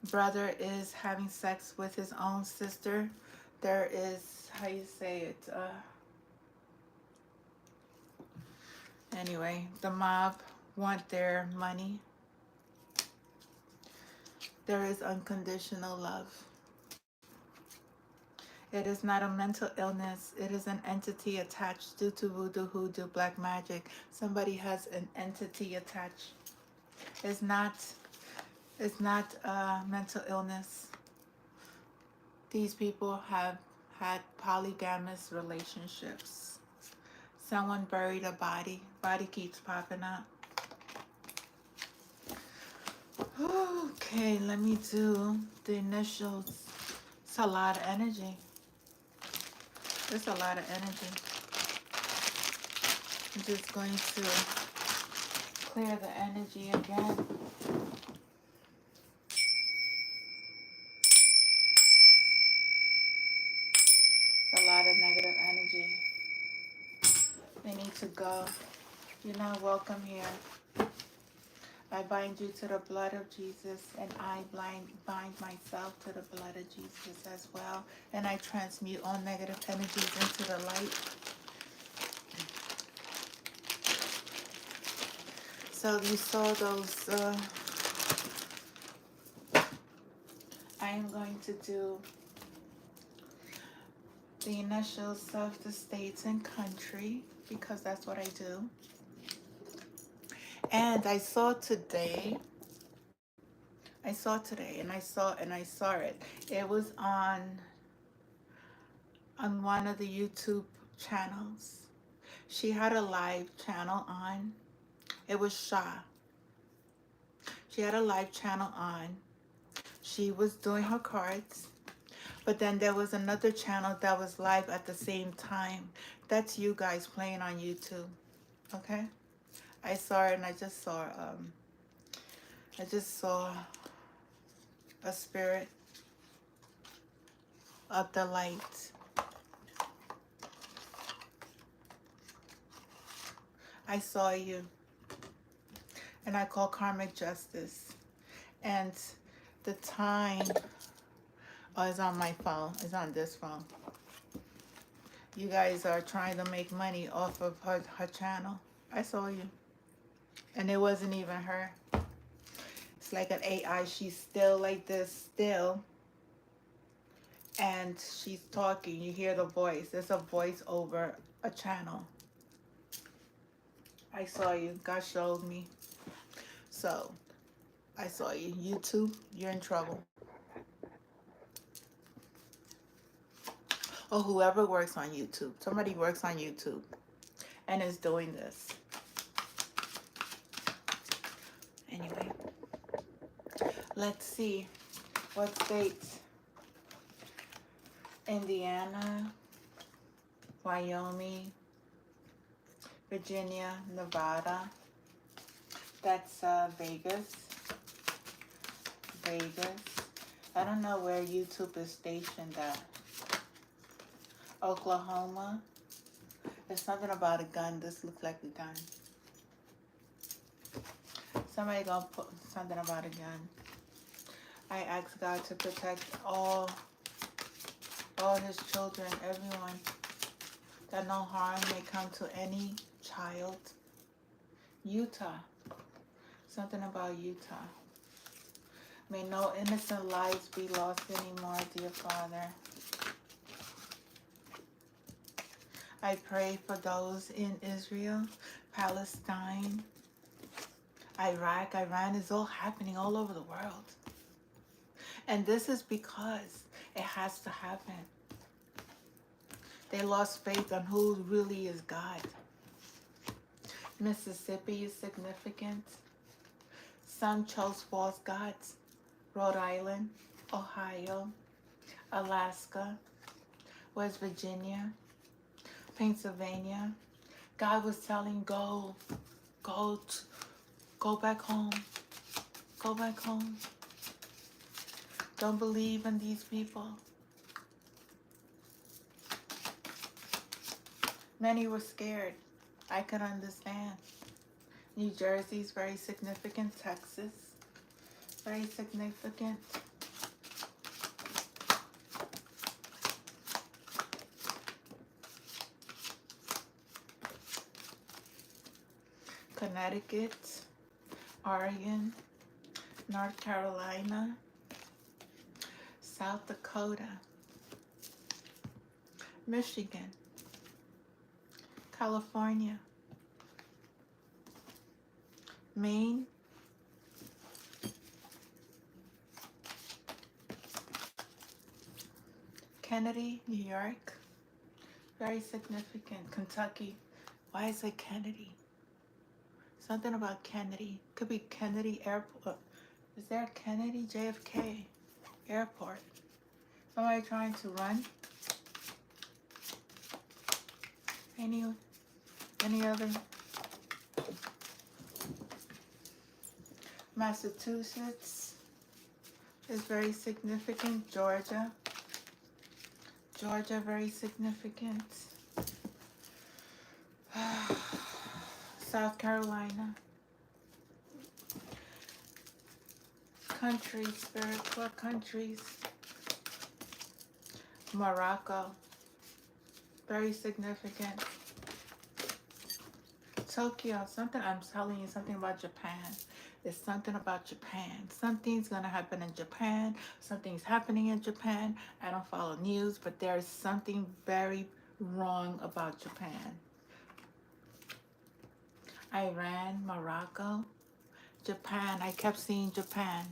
Brother is having sex with his own sister. There is, how you say it? Anyway, the mob want their money. There is unconditional love. It is not a mental illness. It is an entity attached due to voodoo, hoodoo, black magic. Somebody has an entity attached. It's not a mental illness. These people have had polygamous relationships. Someone buried a body. Body keeps popping up. Okay, let me do the initials. It's a lot of energy. There's a lot of energy. I'm just going to clear the energy again. It's a lot of negative energy. They need to go. You're not welcome here. I bind you to the blood of Jesus, and I bind myself to the blood of Jesus as well. And I transmute all negative energies into the light. So you saw those. I am going to do the initials of the states and country because that's what I do. And I saw it. It was on one of the YouTube channels. She had a live channel on. It was Sha. She had a live channel on. She was doing her cards. But then there was another channel that was live at the same time. That's you guys playing on YouTube. Okay? I saw it and I just saw a spirit of the light. I saw you and I call karmic justice. And the time, oh, it's on my phone. It's on this phone. You guys are trying to make money off of her channel. I saw you. And it wasn't even her. It's like an AI. She's still like this, still. And she's talking. You hear the voice. There's a voice over a channel. I saw you. God showed me. So, I saw you. YouTube, you're in trouble. Or whoever works on YouTube. Somebody works on YouTube and is doing this. Anyway, let's see what states. Indiana, Wyoming, Virginia, Nevada. That's Vegas. I don't know where YouTube is stationed at. Oklahoma. There's something about a gun. This looks like a gun. Somebody gonna put something about a gun. I ask God to protect all his children, everyone, that no harm may come to any child. Utah. Something about Utah. May no innocent lives be lost anymore, dear Father. I pray for those in Israel, Palestine, Iraq, Iran. Is all happening all over the world. And this is because it has to happen. They lost faith on who really is God. Mississippi is significant. Some chose false gods. Rhode Island, Ohio, Alaska, West Virginia, Pennsylvania. God was telling, go back home. Go back home. Don't believe in these people. Many were scared. I could understand. New Jersey is very significant. Texas, very significant. Connecticut, Oregon, North Carolina, South Dakota, Michigan, California, Maine, Kennedy, New York, very significant. Kentucky, why is it Kennedy? Something about Kennedy. Could be Kennedy Airport. Is there a Kennedy JFK Airport? Somebody trying to run? Any other? Massachusetts is very significant. Georgia, very significant. South Carolina. Countries, spiritual countries. Morocco, very significant. Tokyo, something, I'm telling you something about Japan. It's something about Japan. Something's gonna happen in Japan. Something's happening in Japan. I don't follow news, but there's something very wrong about Japan. Iran, Morocco, Japan. I kept seeing Japan.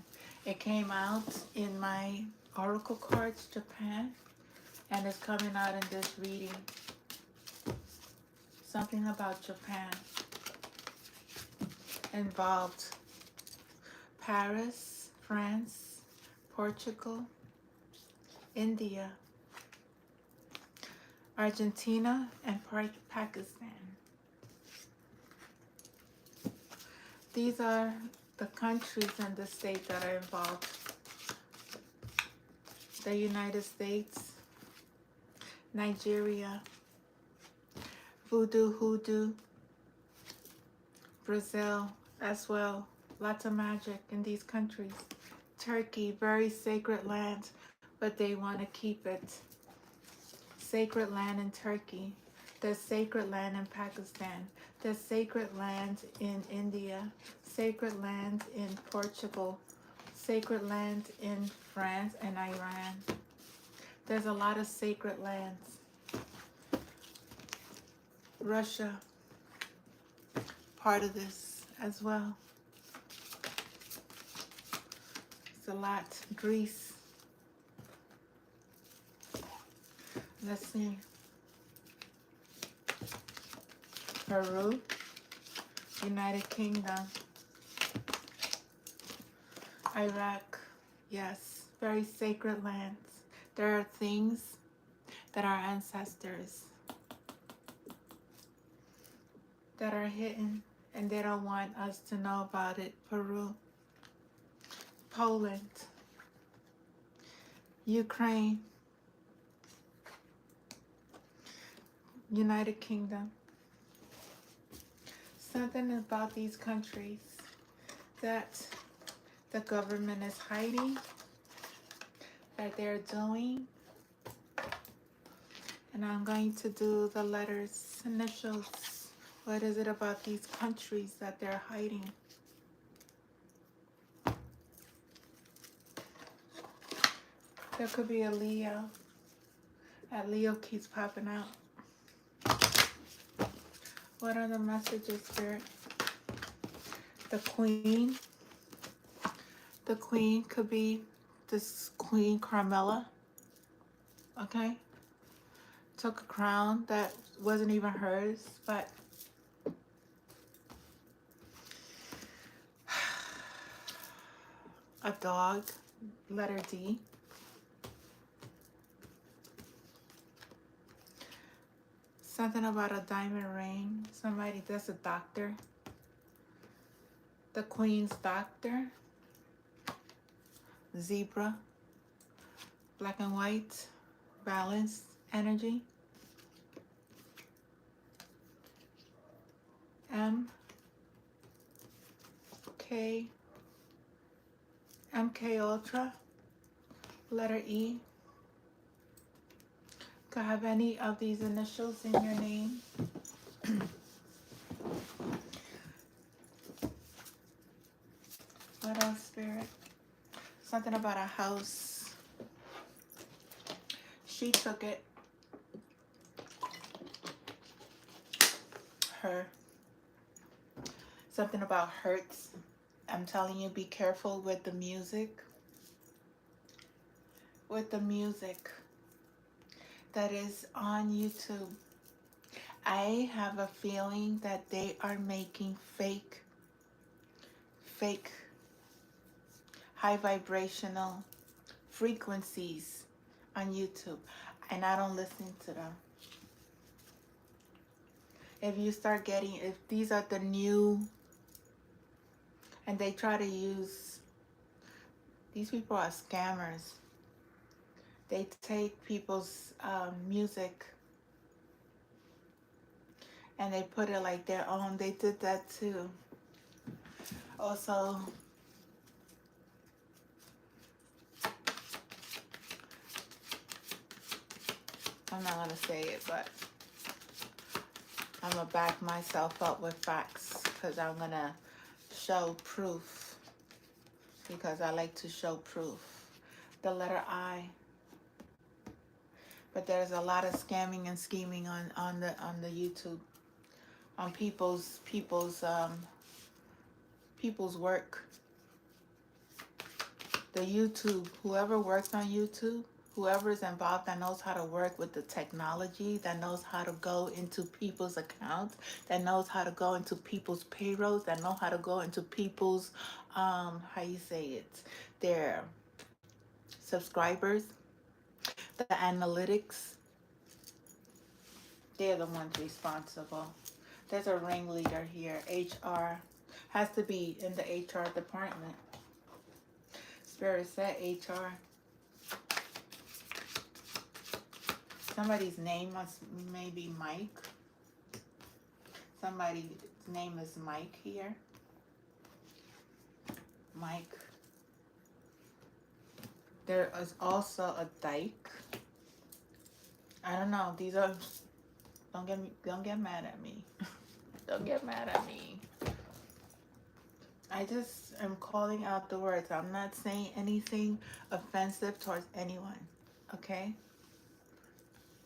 It came out in my oracle cards, Japan, and it's coming out in this reading. Something about Japan involved Paris, France, Portugal, India, Argentina, and Pakistan. These are the countries and the states that are involved. The United States, Nigeria, Voodoo Hoodoo, Brazil as well. Lots of magic in these countries. Turkey, very sacred land, but they want to keep it. Sacred land in Turkey. There's sacred land in Pakistan. There's sacred land in India. Sacred land in Portugal. Sacred land in France and Iran. There's a lot of sacred lands. Russia, part of this as well. It's a lot. Greece. Let's see. Peru, United Kingdom, Iraq. Yes, very sacred lands. There are things that our ancestors that are hidden and they don't want us to know about it. Peru, Poland, Ukraine, United Kingdom. Something about these countries that the government is hiding, that they're doing. And I'm going to do the letters, initials. What is it about these countries that they're hiding? There could be a Leo. That Leo keeps popping out. What are the messages, Spirit? The Queen. The Queen could be this Queen Carmela. Okay? Took a crown that wasn't even hers, but a dog, letter D. Something about a diamond ring. Somebody that's a doctor. The Queen's doctor. Zebra. Black and white. Balanced energy. M. K. MK Ultra. Letter E. Could have any of these initials in your name. What else, Spirit? Something about a house. She took it. Her. Something about hurts. I'm telling you, be careful with the music. With the music that is on YouTube. I have a feeling that they are making fake high vibrational frequencies on YouTube, and I don't listen to them. If you start getting, if these are the new, and they try to use, these people are scammers. They take people's music and they put it like their own. They did that too. Also, I'm not gonna say it, but I'm gonna back myself up with facts because I'm gonna show proof, because I like to show proof. The letter I. But there's a lot of scamming and scheming on the YouTube. on people's work. The YouTube, whoever works on YouTube, whoever is involved that knows how to work with the technology, that knows how to go into people's accounts, that knows how to go into people's payrolls, that know how to go into people's how you say it, their subscribers, the analytics, they're the ones responsible. There's a ringleader here. HR has to be in the HR department. Spirit said HR. Somebody's name must maybe Mike. Somebody's name is Mike here. Mike. There is also a Dyke. I don't know. These are, don't get mad at me. Don't get mad at me. I just am calling out the words. I'm not saying anything offensive towards anyone. Okay?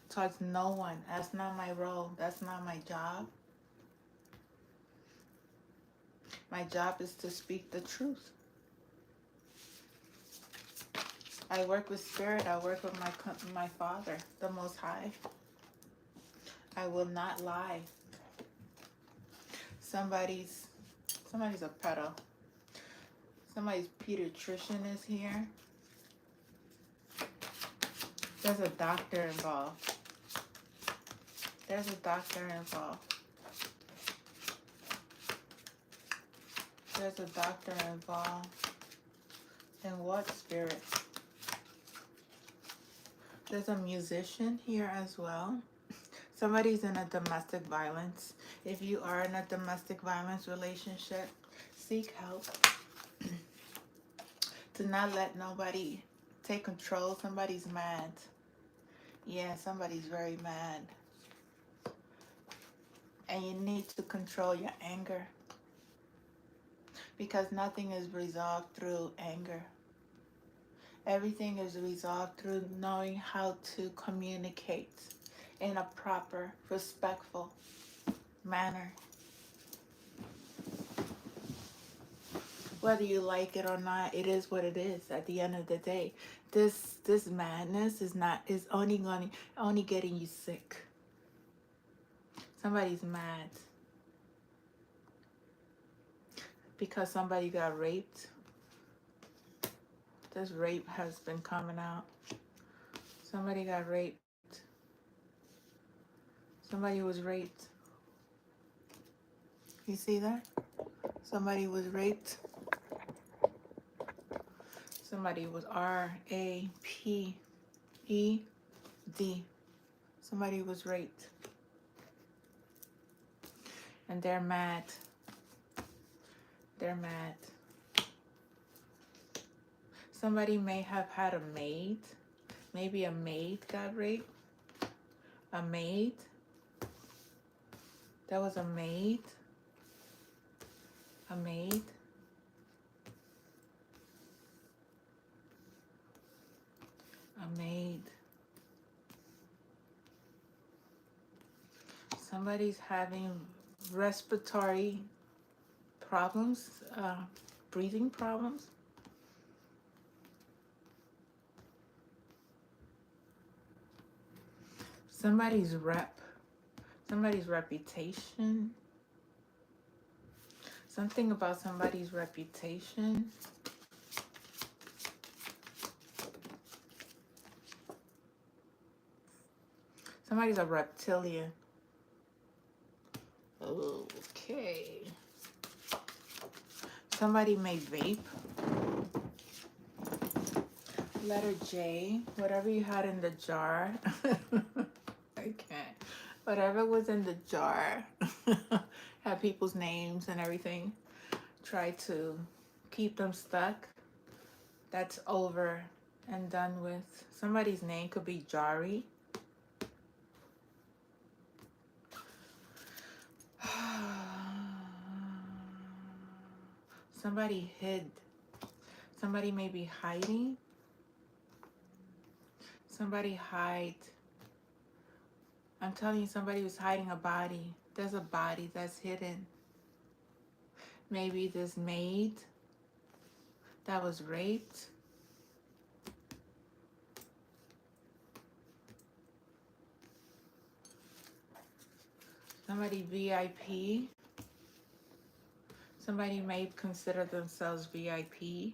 Towards no one. That's not my role. That's not my job. My job is to speak the truth. I work with Spirit. I work with my Father, the Most High. I will not lie. Somebody's a pedo. Somebody's pediatrician is here. There's a doctor involved. There's a doctor involved. There's a doctor involved. In what, Spirit? There's a musician here as well. Somebody's in a domestic violence. If you are in a domestic violence relationship, seek help. Do not let nobody take control. Somebody's mad. Yeah, somebody's very mad. And you need to control your anger. Because nothing is resolved through anger. Everything is resolved through knowing how to communicate in a proper, respectful manner. Whether you like it or not, it is what it is at the end of the day. This madness is only getting you sick. Somebody's mad because somebody got raped. This rape has been coming out. Somebody got raped. Somebody was raped. You see that? Somebody was raped. Somebody was R-A-P-E-D. Somebody was raped. And they're mad. They're mad. Somebody may have had a maid. Maybe a maid got raped. A maid. There was a maid. A maid. A maid. Somebody's having respiratory problems, breathing problems. Somebody's reputation. Something about somebody's reputation. Somebody's a reptilian. Okay. Somebody may vape. Letter J. Whatever you had in the jar. I can't. Whatever was in the jar. Had people's names and everything. Try to keep them stuck. That's over and done with. Somebody's name could be Jari. Somebody hid. Somebody may be hiding. Somebody hide. I'm telling you, somebody was hiding a body. There's a body that's hidden. Maybe this maid that was raped. Somebody VIP. Somebody may consider themselves VIP.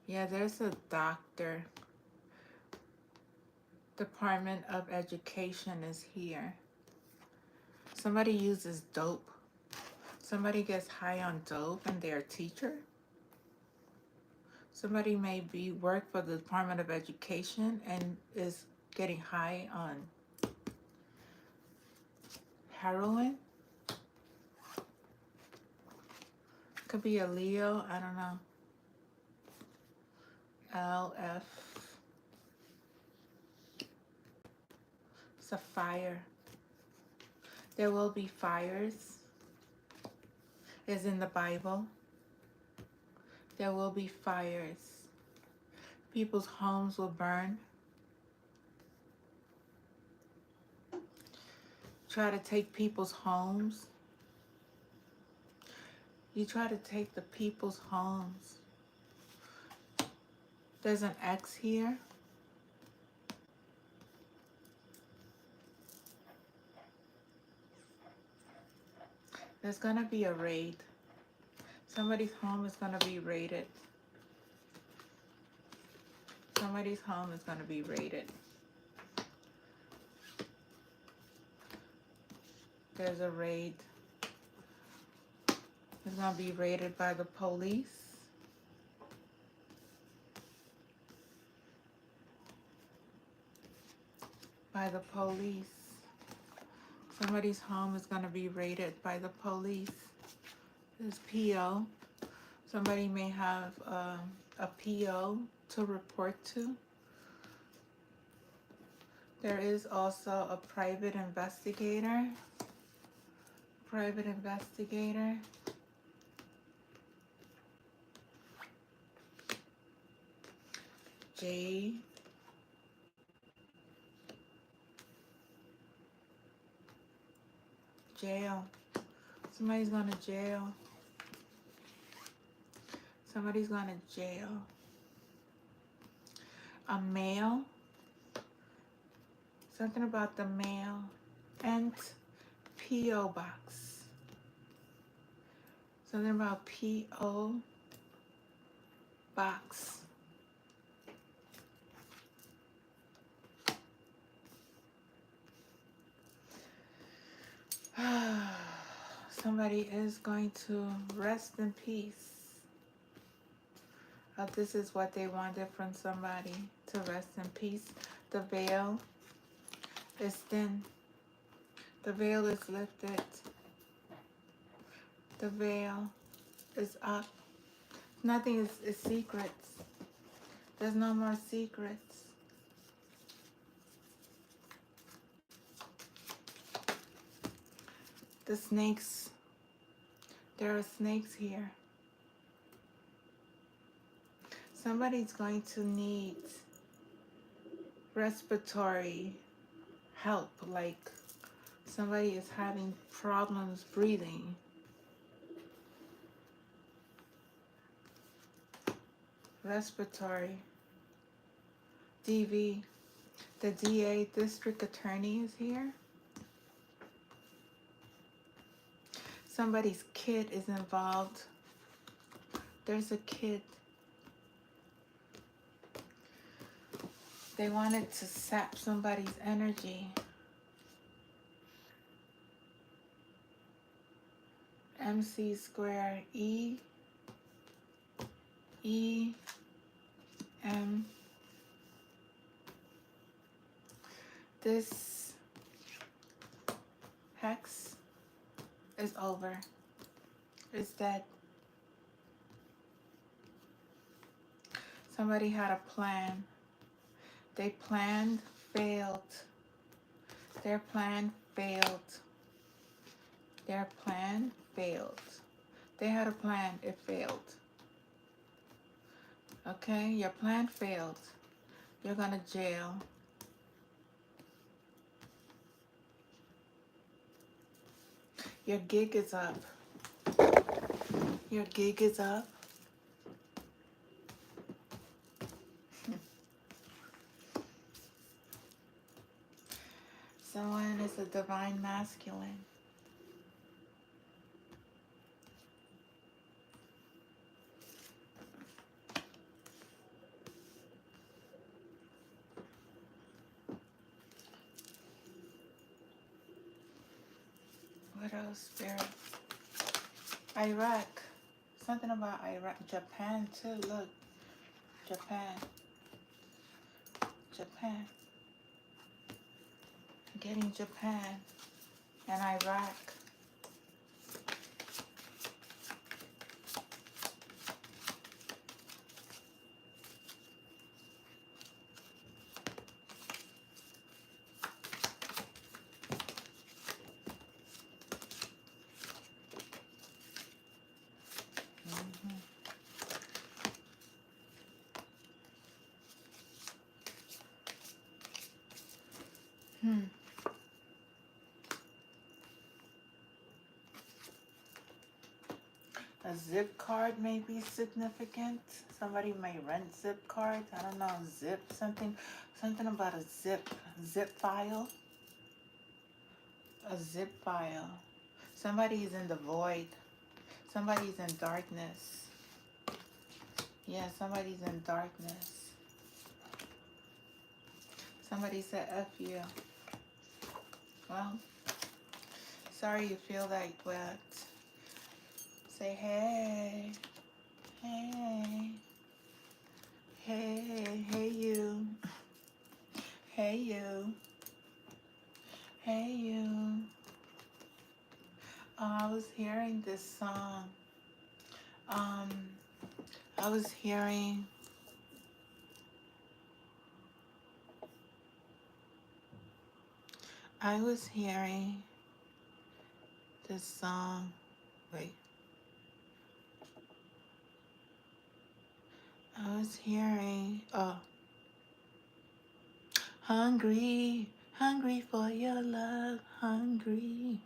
Yeah, there's a doctor. Department of Education is here. Somebody uses dope. Somebody gets high on dope and they're a teacher. Somebody may be work for the Department of Education and is getting high on heroin. Could be a Leo, I don't know. LF. It's a fire. There will be fires. Is in the Bible. There will be fires. People's homes will burn. Try to take people's homes. You try to take the people's homes. There's an X here. There's gonna be a raid. Somebody's home is gonna be raided. Somebody's home is gonna be raided. There's a raid. It's gonna be raided by the police. By the police. Somebody's home is gonna be raided by the police. There's PO. Somebody may have a PO to report to. There is also a private investigator. Private investigator. J. Jail. Somebody's going to jail. Somebody's going to jail. A mail. Something about the mail. And P.O. box. Something about P.O. box. Somebody is going to rest in peace. This is what they wanted from somebody, to rest in peace. The veil is thin. The veil is lifted. The veil is up. Nothing is secrets. There's no more secrets. The snakes. There are snakes here. Somebody's going to need respiratory help, like somebody is having problems breathing. Respiratory. DV. The DA, District Attorney, is here. Somebody's kid is involved. There's a kid. They wanted to sap somebody's energy. MC square E M. This hex is over. It's dead. Somebody had a plan. They planned, failed. Their plan failed. Their plan failed. They had a plan, it failed. Okay, your plan failed. You're gonna jail. Your gig is up. Your gig is up. Someone is a divine masculine. What else, Spirit? Iraq. Something about Iraq. Japan, too. Look. Japan. Japan. Getting Japan and Iraq. Hmm. A zip card may be significant. Somebody may rent zip cards. I don't know. Zip something. Something about a zip file. A zip file. Somebody's in the void. Somebody's in darkness. Yeah, somebody's in darkness. Somebody said F you. Well, sorry you feel like that. Say hey. Hey. Hey. Hey you. Hey you. Hey you. Oh, I was hearing this song. I was hearing this song. Wait. I was hearing, oh, hungry, hungry for your love, hungry.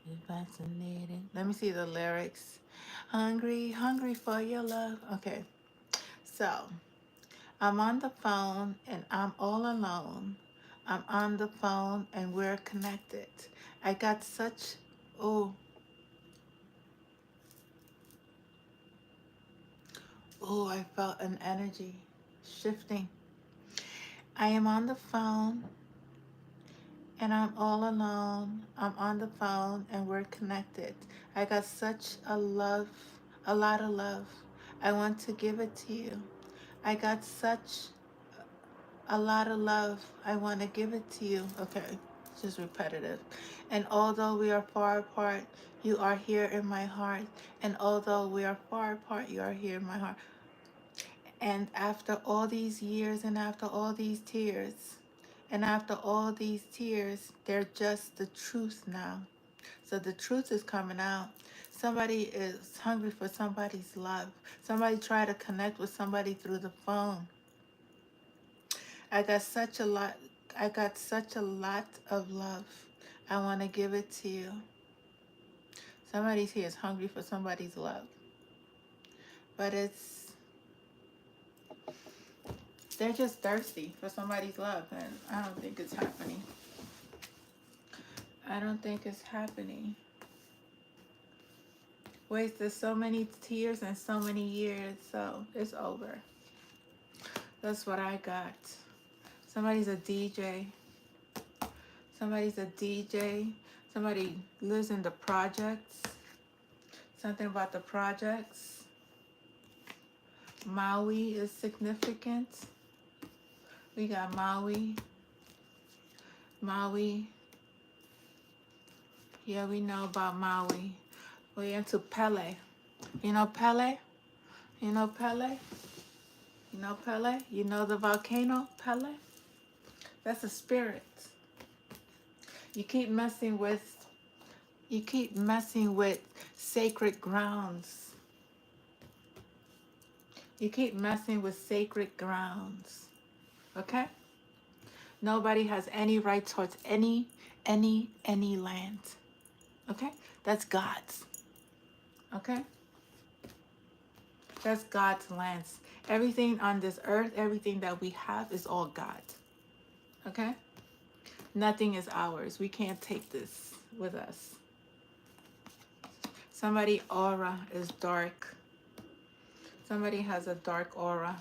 You're fascinating. Let me see the lyrics. Hungry, hungry for your love. Okay, so I'm on the phone and I'm all alone. I'm on the phone and we're connected. I got such, oh, oh, I felt an energy shifting. I am on the phone and I'm all alone. I'm on the phone and we're connected. I got such a love, a lot of love. I want to give it to you. I got such a lot of love. I want to give it to you. Okay, it's just repetitive. And although we are far apart, you are here in my heart. And although we are far apart, you are here in my heart. And after all these years and after all these tears, and after all these tears, they're just the truth now. So the truth is coming out. Somebody is hungry for somebody's love. Somebody try to connect with somebody through the phone. I got such a lot. I got such a lot of love. I want to give it to you. Somebody here is hungry for somebody's love. But they're just thirsty for somebody's love, and I don't think it's happening. I don't think it's happening. Wasted so many tears and so many years, so it's over. That's what I got. Somebody's a DJ. Somebody's a DJ. Somebody lives in the projects. Something about the projects. Maui is significant. We got Maui. Maui. Yeah, we know about Maui. We're into Pele. You know Pele? You know Pele? You know Pele? You know the volcano Pele? That's a spirit. You keep messing with sacred grounds. You keep messing with sacred grounds. Okay? Nobody has any right towards any land. Okay? That's God's. Okay? That's God's lands. Everything on this earth, everything that we have is all God. Okay? Nothing is ours. We can't take this with us. Somebody aura is dark. Somebody has a dark aura.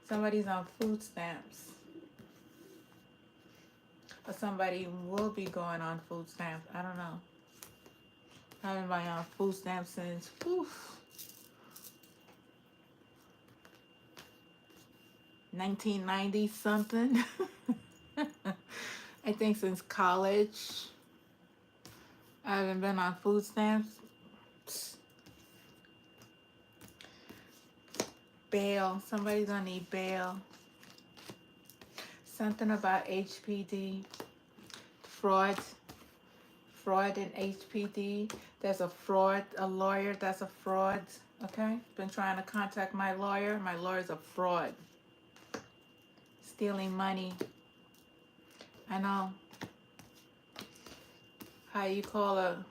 Somebody's on food stamps. Or somebody will be going on food stamps. I don't know. I haven't been on food stamps since 1990 something. I think since college. I haven't been on food stamps. Bail. Somebody's gonna need bail. Something about HPD. Fraud. Fraud in HPD. There's a fraud, a lawyer that's a fraud. Okay? Been trying to contact my lawyer. My lawyer's a fraud. Stealing money. I know. How you call a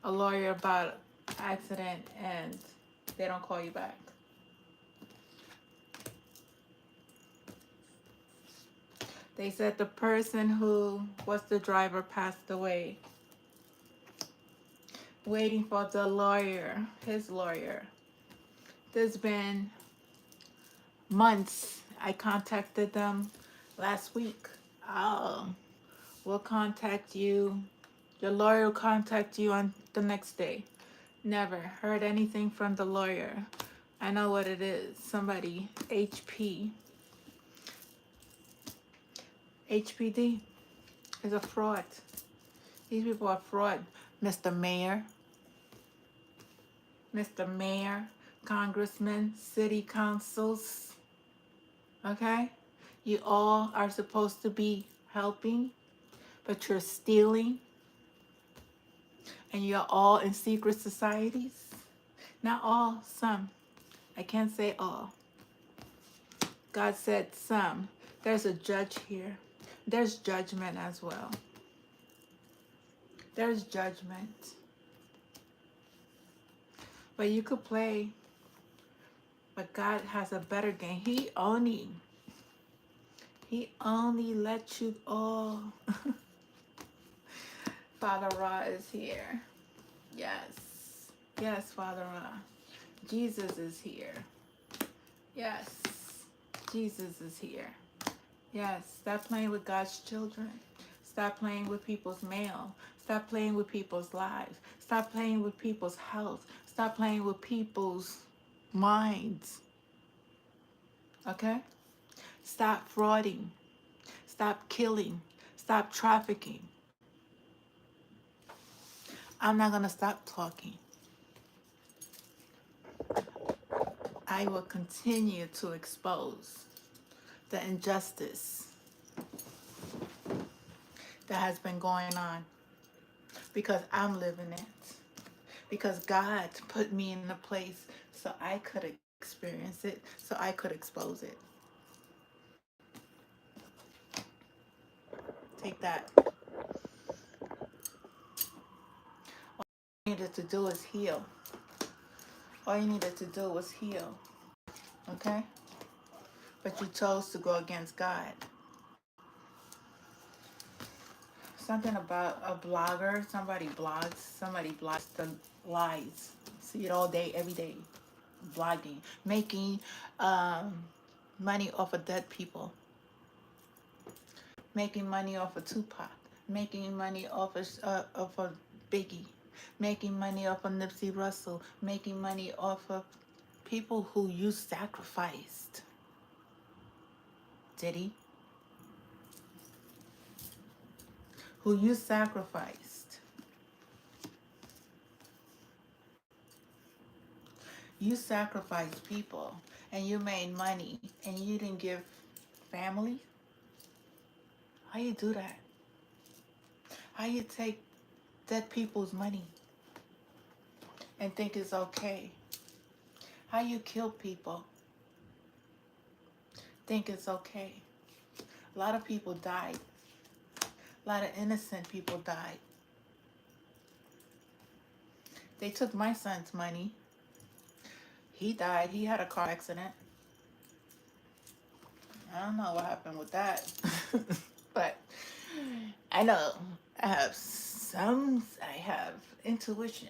lawyer about accident and they don't call you back. They said the person who was the driver passed away. Waiting for the lawyer, his lawyer. There's been months. I contacted them last week. We'll contact you. Your lawyer will contact you on the next day. Never heard anything from the lawyer. I know what it is. Somebody, HPD is a fraud. These people are fraud. Mr. Mayor, congressmen, city councils. Okay? You all are supposed to be helping, but you're stealing. And you're all in secret societies. Not all, some. I can't say all. God said some. There's a judge here. There's judgment as well. There's judgment. But you could play. But God has a better game. He only let you all. Father Ra is here. Yes. Yes, Father Ra. Jesus is here. Yes. Jesus is here. Yes. Stop playing with God's children. Stop playing with people's mail. Stop playing with people's lives. Stop playing with people's health. Stop playing with people's minds. Okay? Stop frauding. Stop killing. Stop trafficking. I'm not going to stop talking. I will continue to expose the injustice that has been going on because I'm living it. Because God put me in the place so I could experience it, so I could expose it. Take that. All you needed to do is heal. All you needed to do was heal. Okay? But you chose to go against God. Something about a blogger, somebody blogs the lies. See it all day, every day. Blogging, making money off of dead people, making money off of Tupac, making money off of Biggie, making money off of Nipsey Russell, making money off of people who you sacrificed. Diddy? Who you sacrificed. You sacrificed people and you made money and you didn't give family? How you do that? How you take dead people's money and think it's okay. How you kill people, think it's okay. A lot of people died. A lot of innocent people died. They took my son's money. He died. He had a car accident. I don't know what happened with that. But I know I have intuition.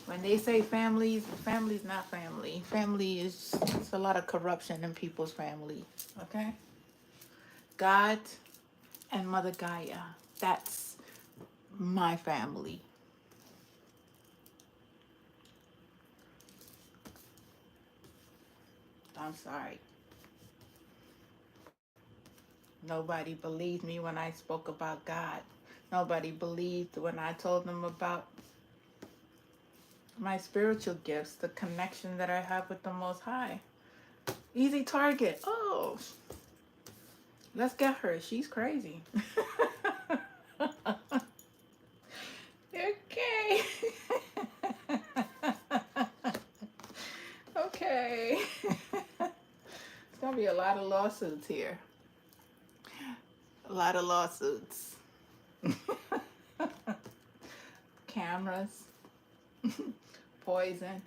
When they say families, family's not family. Family is, it's a lot of corruption in people's family. Okay? God and Mother Gaia. That's my family. I'm sorry. Nobody believed me when I spoke about God. Nobody believed when I told them about my spiritual gifts, the connection that I have with the Most High. Easy target. Oh, let's get her. She's crazy. Okay. Okay. It's going to be a lot of lawsuits here. A lot of lawsuits. Cameras. Poison.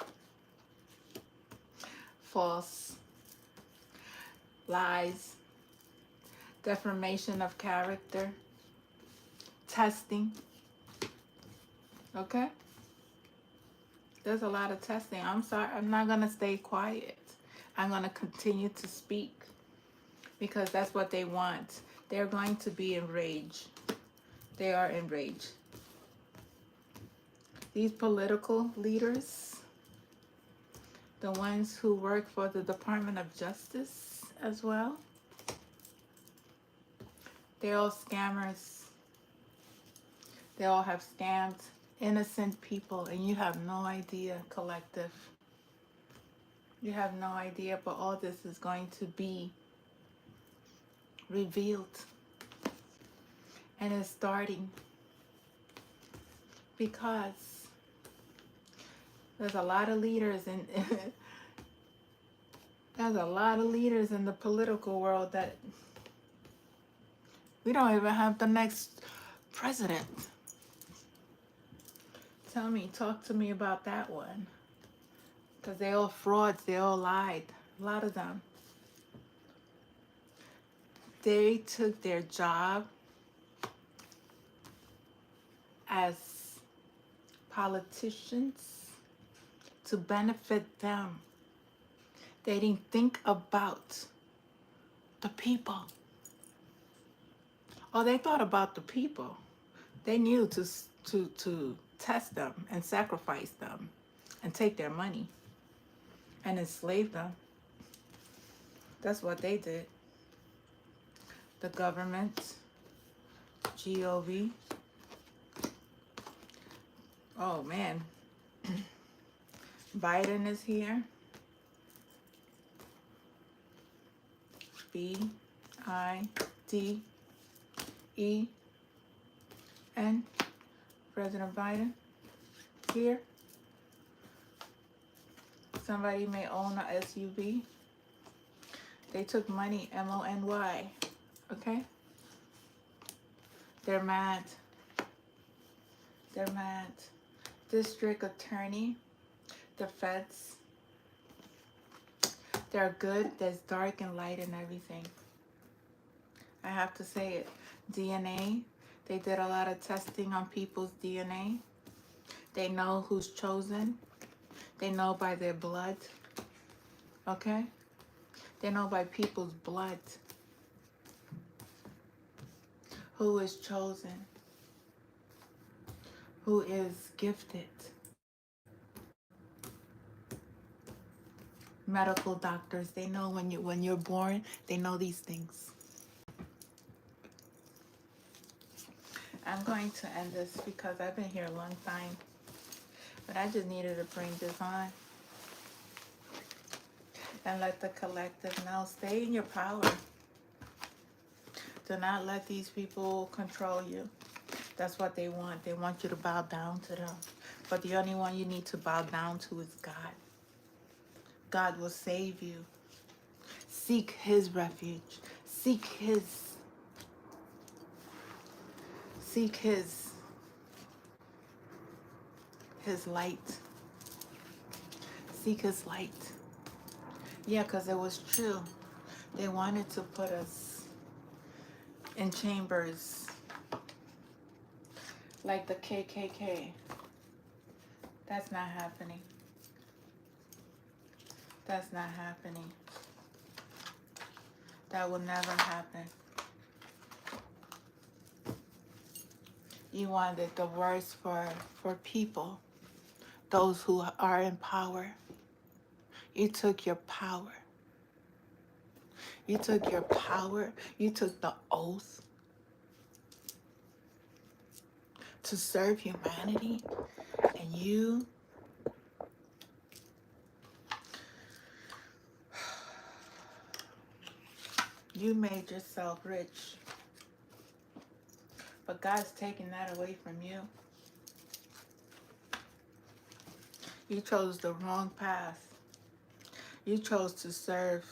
False. Lies. Defamation of character. Testing. Okay? There's a lot of testing. I'm sorry. I'm not going to stay quiet. I'm going to continue to speak because that's what they want. They're going to be enraged. They are enraged. These political leaders, the ones who work for the Department of Justice as well, they're all scammers. They all have scammed innocent people, and you have no idea, collective. You have no idea, but all this is going to be revealed. And it's starting because there's a lot of leaders in there's a lot of leaders in the political world that we don't even have the next president. Talk to me about that one. Because they all frauds, they all lied. A lot of them. They took their job as politicians to benefit them. They didn't think about the people. Oh, they thought about the people. They knew to test them and sacrifice them and take their money and enslave them. That's what they did. The government, GOV. Oh man. Biden is here. BIDEN. President Biden here. Somebody may own a SUV. They took money, MONY. Okay? They're mad. They're mad. District attorney, the feds. They're good. There's dark and light and everything. I have to say it. DNA. They did a lot of testing on people's DNA. They know who's chosen. They know by their blood. Okay? They know by people's blood who is chosen, who is gifted. Medical doctors, they know when you're born, they know these things. I'm going to end this because I've been here a long time, but I just needed to bring this on and let the collective know. Stay in your power. Do not let these people control you. That's what they want. They want you to bow down to them. But the only one you need to bow down to is God. God will save you. Seek his refuge. Seek his light. Seek his light. Yeah, because it was true. They wanted to put us in chambers like the KKK. That's not happening. That's not happening. That will never happen. You wanted the worst for people, those who are in power. You took your power. You took your power. You took the oath to serve humanity. And you made yourself rich. But God's taking that away from you. You chose the wrong path. You chose to serve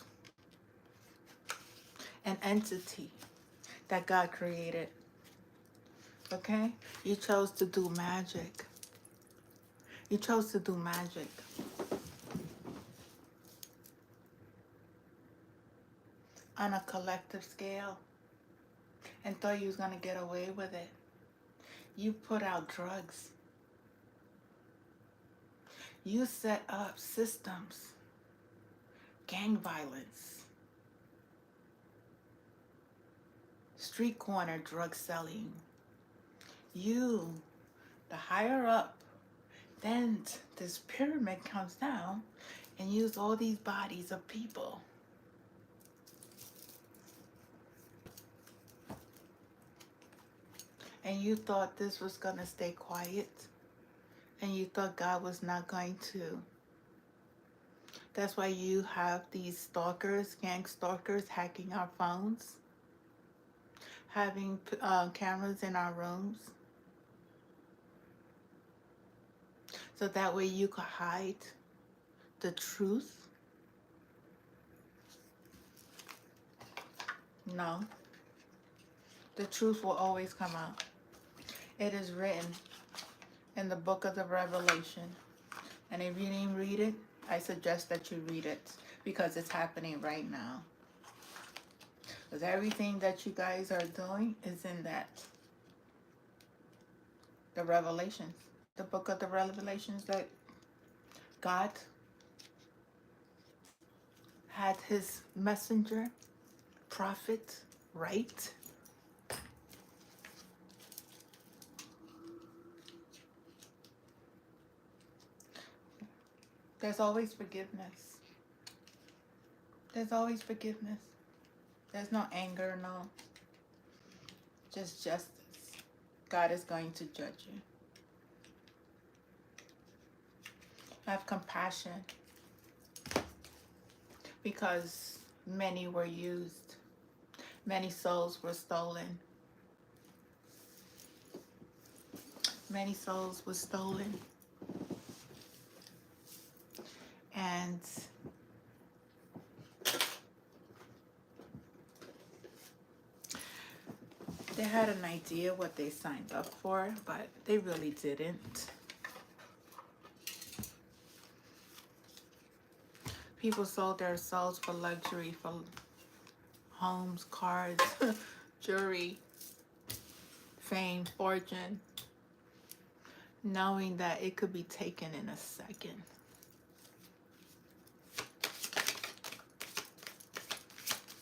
an entity that God created. Okay? You chose to do magic. You chose to do magic. On a collective scale. And thought you was going to get away with it. You put out drugs. You set up systems. Gang violence. Street corner drug selling. You, the higher up, then this pyramid comes down and use all these bodies of people. And you thought this was going to stay quiet. And you thought God was not going to. That's why you have these stalkers, gang stalkers, hacking our phones. Having cameras in our rooms. So that way you could hide the truth. No. The truth will always come out. It is written in the book of the Revelation. And if you didn't read it, I suggest that you read it because it's happening right now. Because everything that you guys are doing is in that. The Revelations. The book of the Revelations that God had his messenger, prophet, write. There's always forgiveness. There's always forgiveness. There's no anger, no. Just justice. God is going to judge you. Have compassion. Because many were used. Many souls were stolen. Many souls were stolen. And they had an idea what they signed up for, but they really didn't. People sold their souls for luxury, for homes, cars, jewelry, fame, fortune, knowing that it could be taken in a second.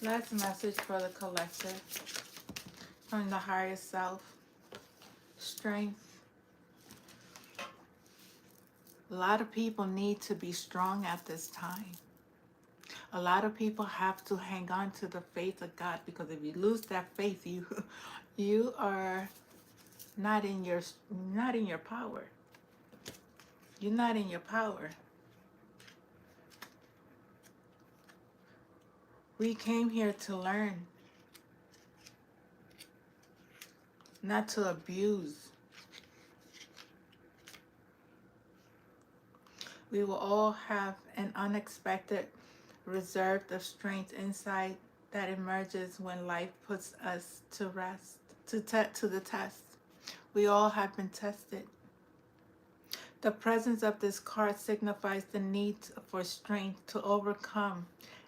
Last message for the collective from the higher self. Strength. A lot of people need to be strong at this time. A lot of people have to hang on to the faith of God, because if you lose that faith, you are not in your power. You're not in your power. We came here to learn. not to abuse. We will all have an unexpected reserve of strength inside that emerges when life puts us to rest, to the test. We all have been tested. The presence of this card signifies the need for strength to overcome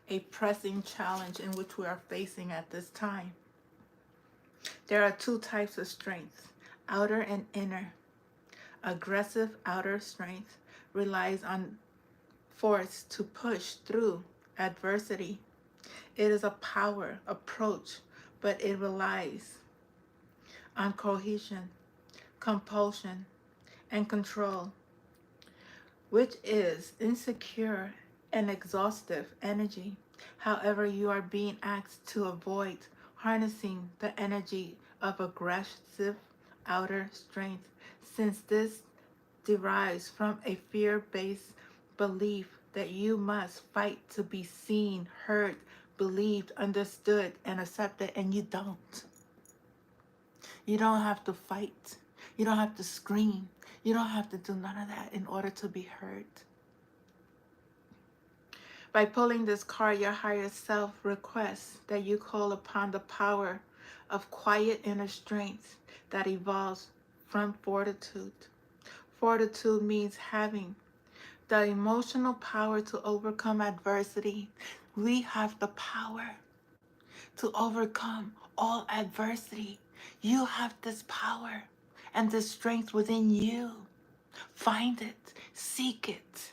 a pressing challenge in which we are facing at this time. There are two types of strength, outer and inner. Aggressive outer strength relies on force to push through adversity. It is a power approach, but it relies on cohesion, compulsion, and control, which is insecure and exhaustive energy. However, you are being asked to avoid harnessing the energy of aggressive outer strength, since this derives from a fear-based belief that you must fight to be seen, heard, believed, understood, and accepted, and you don't. You don't have to fight. You don't have to scream. You don't have to do none of that in order to be heard. By pulling this card, your higher self requests that you call upon the power of quiet inner strength that evolves from fortitude. Fortitude means having the emotional power to overcome adversity. We have the power to overcome all adversity. You have this power and this strength within you. Find it, seek it.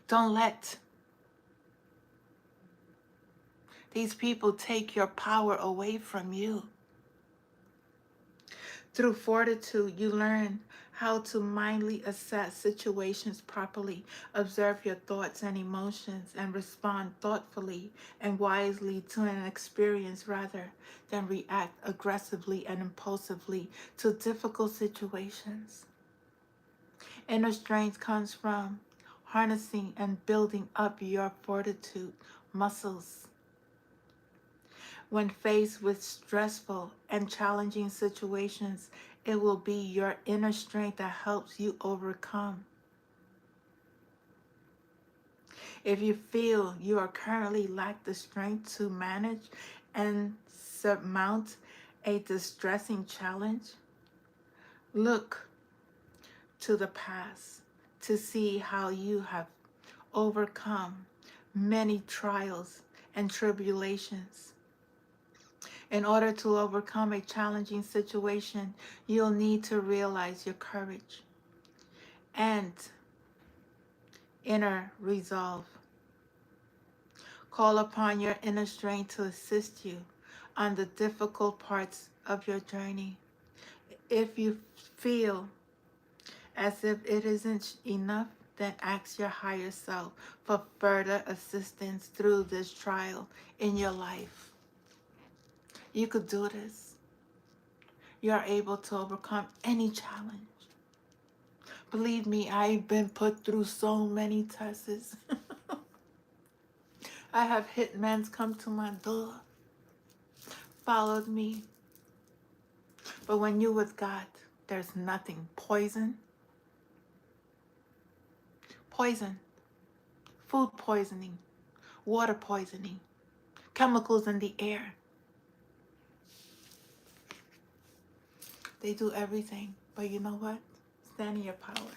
Don't let these people take your power away from you. Through fortitude, you learn how to mindfully assess situations properly, observe your thoughts and emotions, and respond thoughtfully and wisely to an experience rather than react aggressively and impulsively to difficult situations. Inner strength comes from harnessing and building up your fortitude muscles. When faced with stressful and challenging situations, it will be your inner strength that helps you overcome. If you feel you are currently lack the strength to manage and surmount a distressing challenge, look to the past to see how you have overcome many trials and tribulations. In order to overcome a challenging situation, you'll need to realize your courage and inner resolve. Call upon your inner strength to assist you on the difficult parts of your journey. If you feel as if it isn't enough, then ask your higher self for further assistance through this trial in your life. You could do this. You are able to overcome any challenge. Believe me, I've been put through so many tests. I have hit men's come to my door, followed me. But when you're with God, there's nothing. Poison, food poisoning, water poisoning, chemicals in the air. They do everything. But you know what? Stand in your power.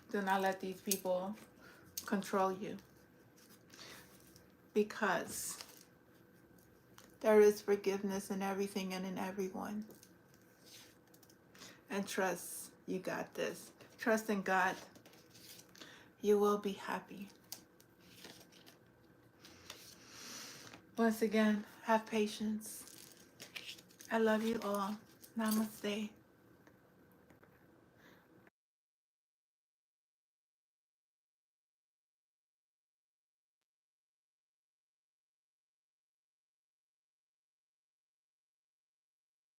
Do not let these people control you. Because there is forgiveness in everything and in everyone. And trust, you got this. Trust in God. You will be happy. Once again, have patience. I love you all. Namaste.